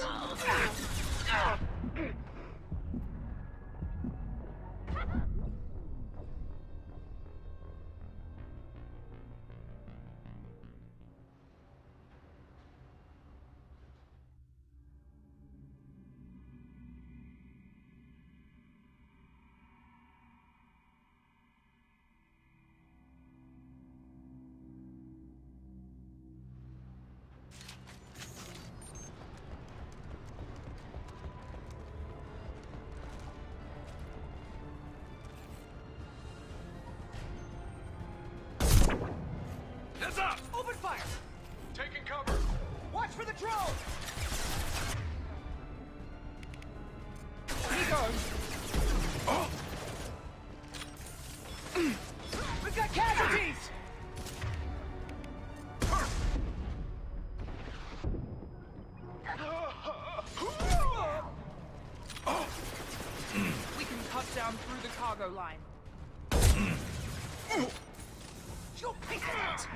Heads up! Open fire! Taking cover! Watch for the drone! He goes! Oh! We've got casualties! We can cut down through the cargo line. You'll pay for it!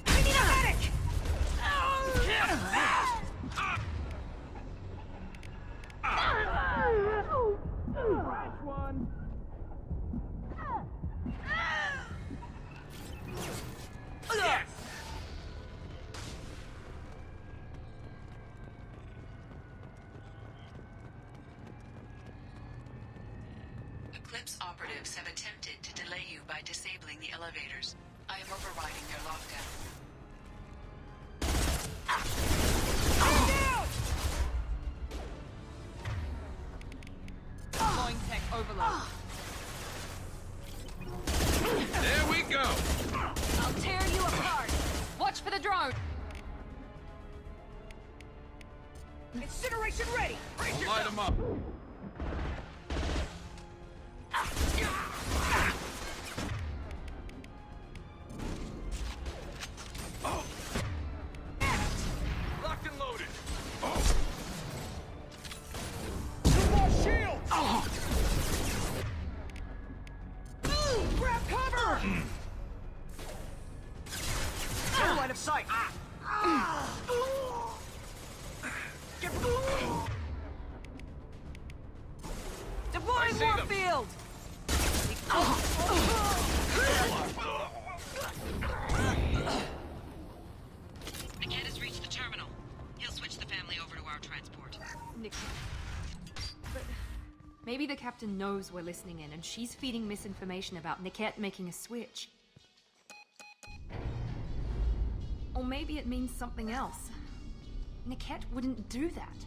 I need a medic! Crash one! Yes! Eclipse operatives have attempted to delay you by disabling the elevators. I am overriding their lockdown. Deploying tech overload. There we go! I'll tear you apart. Watch for the drone. Incineration ready! I'll light them up! Locked and loaded! Two more shields! Grab cover! No line of sight! Get... Deploying Warfield! Niket has reached the terminal. He'll switch the family over to our transport. Nick. But maybe the captain knows we're listening in, and she's feeding misinformation about Niket making a switch. Or maybe it means something else. Niket wouldn't do that.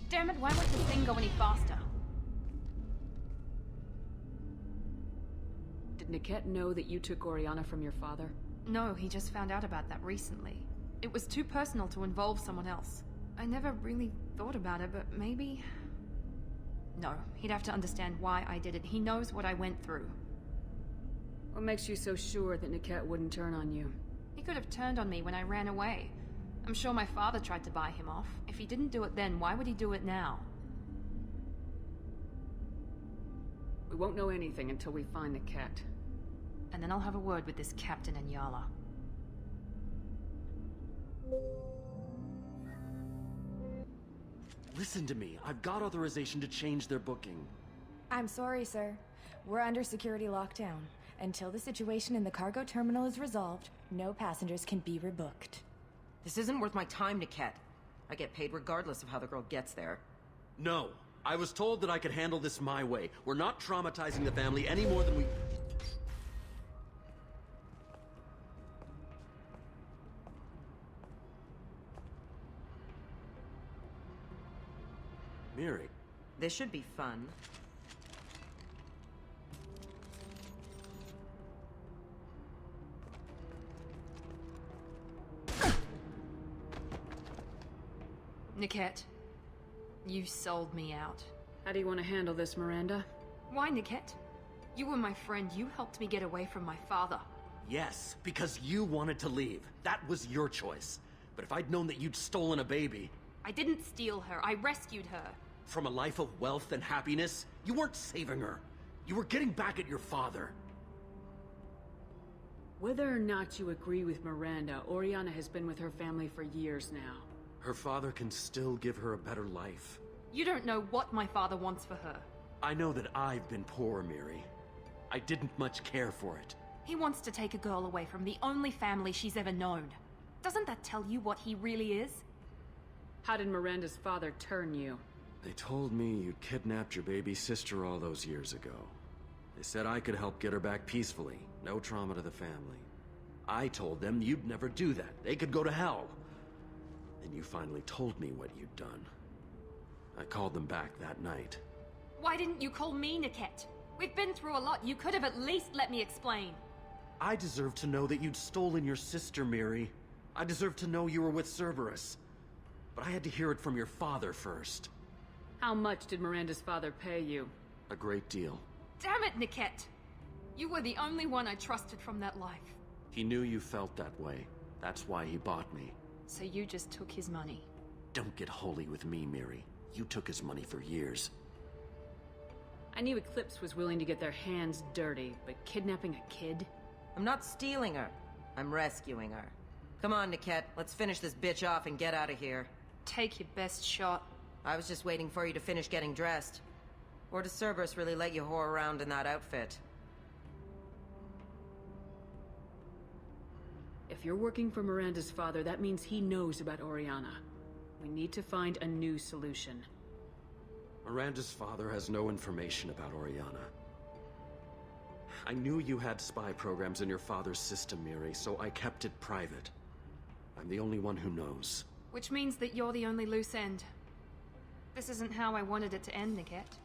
Damn it, why won't the thing go any faster? Did Niket know that you took Oriana from your father? No, he just found out about that recently. It was too personal to involve someone else. I never really thought about it, but maybe... No, he'd have to understand why I did it. He knows what I went through. What makes you so sure that Niket wouldn't turn on you? He could have turned on me when I ran away. I'm sure my father tried to buy him off. If he didn't do it then, why would he do it now? We won't know anything until we find Niket. And then I'll have a word with this captain and Yala. Listen to me. I've got authorization to change their booking. I'm sorry, sir. We're under security lockdown. Until the situation in the cargo terminal is resolved, no passengers can be rebooked. This isn't worth my time, Niket. I get paid regardless of how the girl gets there. No. I was told that I could handle this my way. We're not traumatizing the family any more than we... Miri. This should be fun. Niket. You sold me out. How do you want to handle this, Miranda? Why, Niket? You were my friend. You helped me get away from my father. Yes, because you wanted to leave. That was your choice. But if I'd known that you'd stolen a baby... I didn't steal her. I rescued her. From a life of wealth and happiness, you weren't saving her. You were getting back at your father. Whether or not you agree with Miranda, Oriana has been with her family for years now. Her father can still give her a better life. You don't know what my father wants for her. I know that I've been poor, Miri. I didn't much care for it. He wants to take a girl away from the only family she's ever known. Doesn't that tell you what he really is? How did Miranda's father turn you? They told me you'd kidnapped your baby sister all those years ago. They said I could help get her back peacefully. No trauma to the family. I told them you'd never do that. They could go to hell. Then you finally told me what you'd done. I called them back that night. Why didn't you call me, Niket? We've been through a lot. You could have at least let me explain. I deserve to know that you'd stolen your sister, Miri. I deserve to know you were with Cerberus. But I had to hear it from your father first. How much did Miranda's father pay you? A great deal. Damn it, Niket! You were the only one I trusted from that life. He knew you felt that way. That's why he bought me. So you just took his money. Don't get holy with me, Miri. You took his money for years. I knew Eclipse was willing to get their hands dirty, but kidnapping a kid? I'm not stealing her. I'm rescuing her. Come on, Niket. Let's finish this bitch off and get out of here. Take your best shot. I was just waiting for you to finish getting dressed. Or does Cerberus really let you whore around in that outfit? If you're working for Miranda's father, that means he knows about Oriana. We need to find a new solution. Miranda's father has no information about Oriana. I knew you had spy programs in your father's system, Miri, so I kept it private. I'm the only one who knows. Which means that you're the only loose end. This isn't how I wanted it to end, Niket.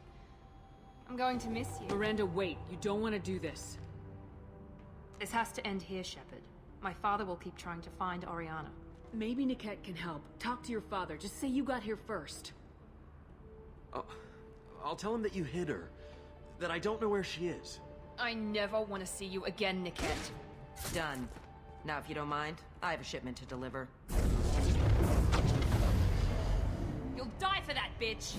I'm going to miss you. Miranda, wait. You don't want to do this. This has to end here, Shepard. My father will keep trying to find Oriana. Maybe Niket can help. Talk to your father. Just say you got here first. I'll tell him that you hid her. That I don't know where she is. I never want to see you again, Niket. Done. Now, if you don't mind, I have a shipment to deliver. You'll die for that, bitch!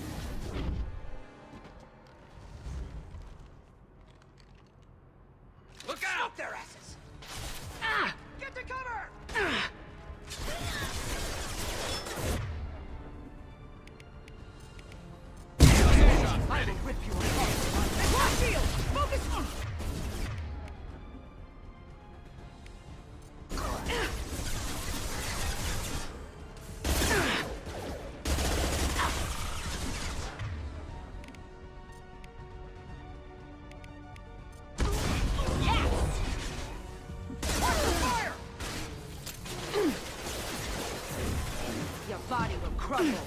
Look out! Shoot their asses! Ah! Get to cover! Ah! I will rip you apart! Lock shield! Focus! Your body will crumble.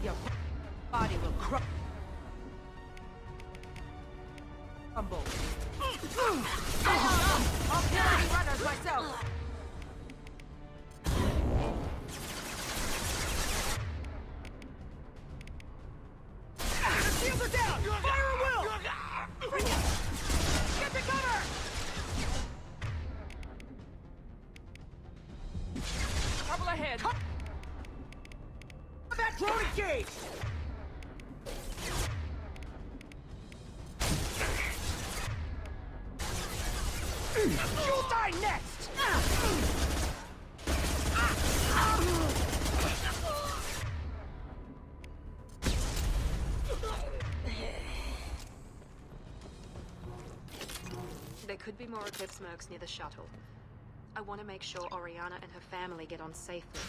Your body will crumble. I'll carry the runners myself. Shields are down! Fire at will! Get to cover! Trouble ahead. That drone engaged! You'll die next! There could be more Eclipse mercs near the shuttle. I want to make sure Oriana and her family get on safely.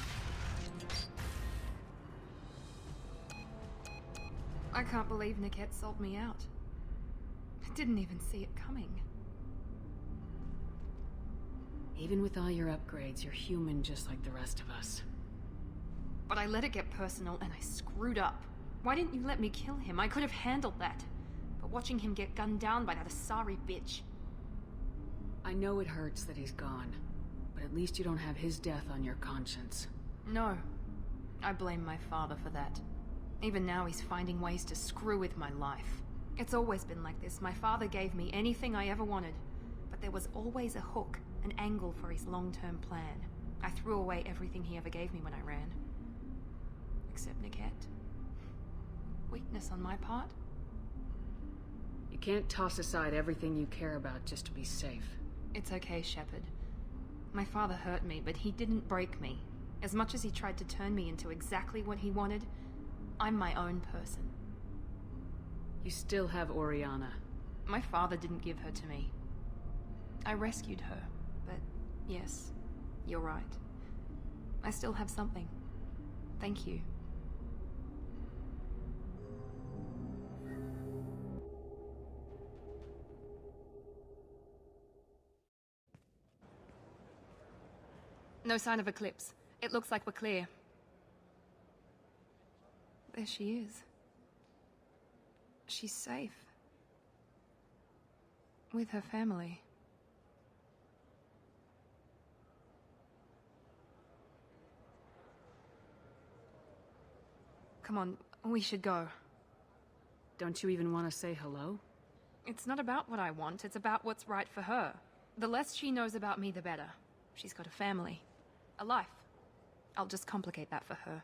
I can't believe Niket sold me out. I didn't even see it coming. Even with all your upgrades, you're human just like the rest of us. But I let it get personal and I screwed up. Why didn't you let me kill him? I could have handled that. But watching him get gunned down by that Asari bitch... I know it hurts that he's gone, but at least you don't have his death on your conscience. No. I blame my father for that. Even now he's finding ways to screw with my life. It's always been like this. My father gave me anything I ever wanted, but there was always a hook, an angle for his long-term plan. I threw away everything he ever gave me when I ran. Except Niket. Weakness on my part? You can't toss aside everything you care about just to be safe. It's okay, Shepard. My father hurt me, but he didn't break me. As much as he tried to turn me into exactly what he wanted, I'm my own person. You still have Oriana. My father didn't give her to me. I rescued her, but yes, you're right. I still have something. Thank you. No sign of Eclipse. It looks like we're clear. There she is. She's safe. With her family. Come on, we should go. Don't you even want to say hello? It's not about what I want, it's about what's right for her. The less she knows about me, the better. She's got a family. A life. I'll just complicate that for her.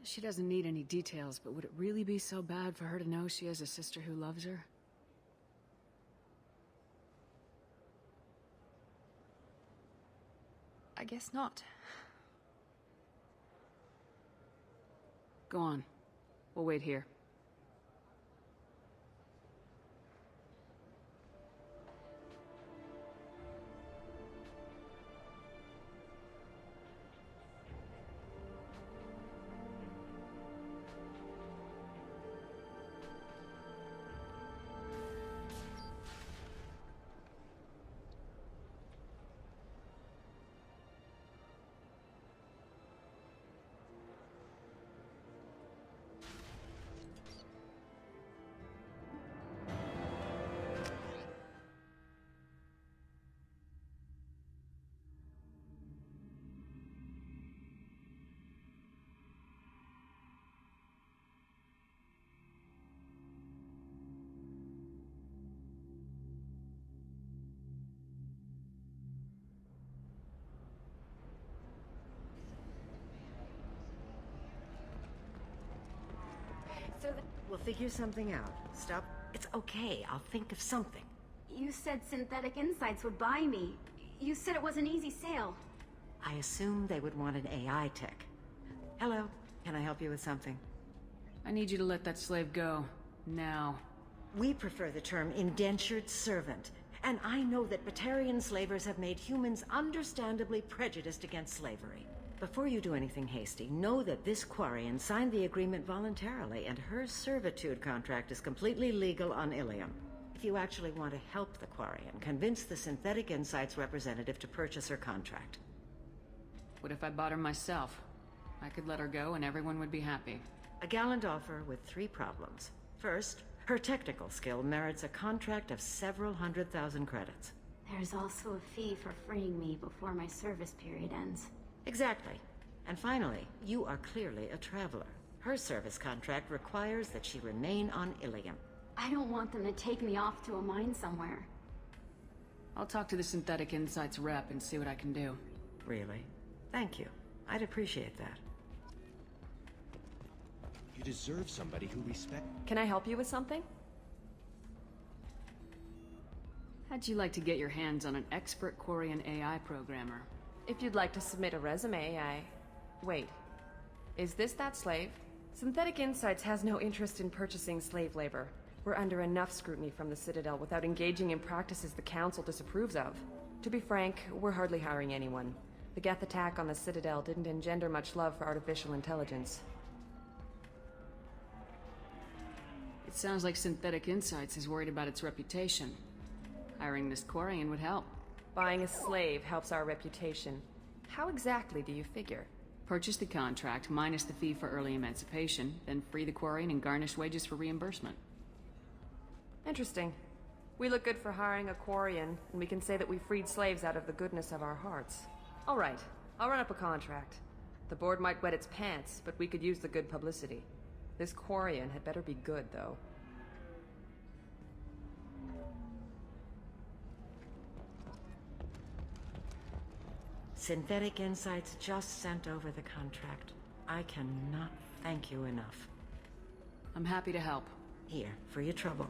She doesn't need any details, but would it really be so bad for her to know she has a sister who loves her? I guess not. Go on. We'll wait here. We'll figure something out. Stop. It's okay. I'll think of something. You said Synthetic Insights would buy me. You said it was an easy sale. I assumed they would want an AI tech. Hello. Can I help you with something? I need you to let that slave go. Now. We prefer the term indentured servant. And I know that Batarian slavers have made humans understandably prejudiced against slavery. Before you do anything hasty, know that this Quarian signed the agreement voluntarily, and her servitude contract is completely legal on Ilium. If you actually want to help the Quarian, convince the Synthetic Insights representative to purchase her contract. What if I bought her myself? I could let her go and everyone would be happy. A gallant offer with 3 problems. First, her technical skill merits a contract of several 100,000 credits. There's also a fee for freeing me before my service period ends. Exactly. And finally, you are clearly a traveler. Her service contract requires that she remain on Ilium. I don't want them to take me off to a mine somewhere. I'll talk to the Synthetic Insights rep and see what I can do. Really? Thank you. I'd appreciate that. You deserve somebody who respects... Can I help you with something? How'd you like to get your hands on an expert Quarian AI programmer? If you'd like to submit a resume, Wait. Is this that slave? Synthetic Insights has no interest in purchasing slave labor. We're under enough scrutiny from the Citadel without engaging in practices the Council disapproves of. To be frank, we're hardly hiring anyone. The Geth attack on the Citadel didn't engender much love for artificial intelligence. It sounds like Synthetic Insights is worried about its reputation. Hiring this Quarian would help. Buying a slave helps our reputation. How exactly do you figure? Purchase the contract, minus the fee for early emancipation, then free the Quarian and garnish wages for reimbursement. Interesting. We look good for hiring a Quarian, and we can say that we freed slaves out of the goodness of our hearts. All right, I'll run up a contract. The board might wet its pants, but we could use the good publicity. This Quarian had better be good, though. Synthetic Insights just sent over the contract. I cannot thank you enough. I'm happy to help. Here, for your trouble.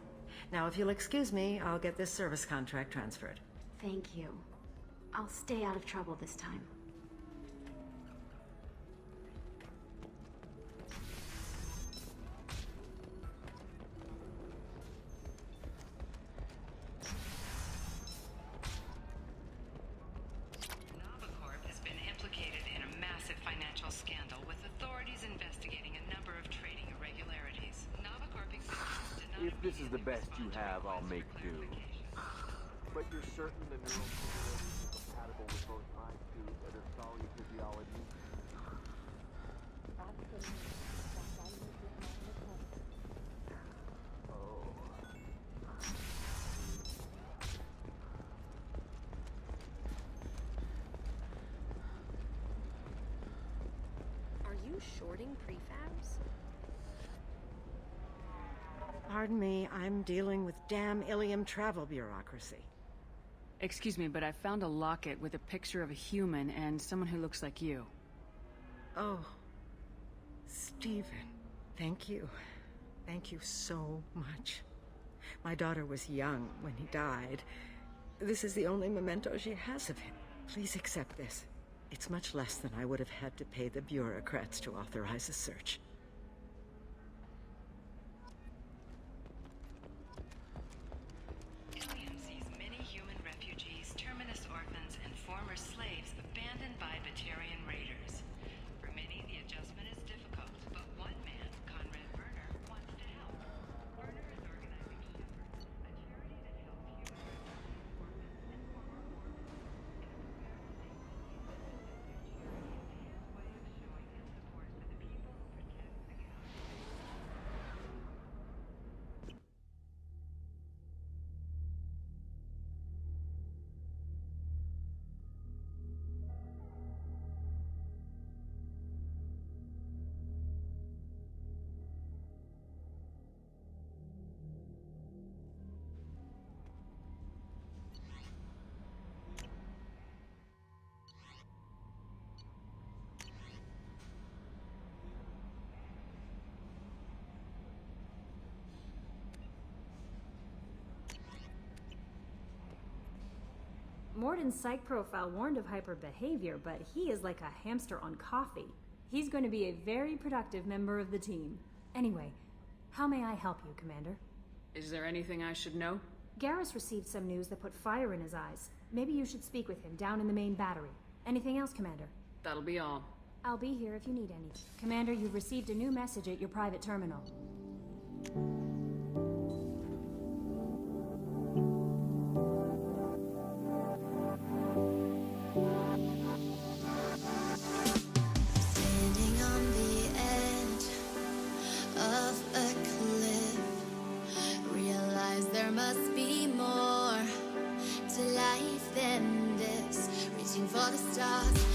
Now, if you'll excuse me, I'll get this service contract transferred. Thank you. I'll stay out of trouble this time. Novacorp has been implicated in a massive financial scandal with authorities investigating a number of trading irregularities. Novacorp executives did not If this is the best you have, I'll make do. But you're certain the neural capabilities are compatible with both my suit and Asthalia physiology? Oh. Are you shorting prefabs? Pardon me, I'm dealing with damn Ilium travel bureaucracy. Excuse me, but I found a locket with a picture of a human and someone who looks like you. Oh, Stephen, thank you. Thank you so much. My daughter was young when he died. This is the only memento she has of him. Please accept this. It's much less than I would have had to pay the bureaucrats to authorize a search. Ilium sees many human refugees, terminus orphans, and former slaves abandoned by Batarian raiders. For many, the adjustment is difficult, but one man, Conrad Werner, wants to help. Werner is organizing Shepherd, a charity that helps human refugees, orphans, and former orphans. Morden's psych profile warned of hyper behavior, but he is like a hamster on coffee. He's going to be a very productive member of the team. Anyway, how may I help you, Commander? Is there anything I should know? Garrus received some news that put fire in his eyes. Maybe you should speak with him down in the main battery. Anything else, Commander? That'll be all. I'll be here if you need any. Commander, you've received a new message at your private terminal. Standing on the edge of a cliff, realize there must be more to life than this. Reaching for the stars.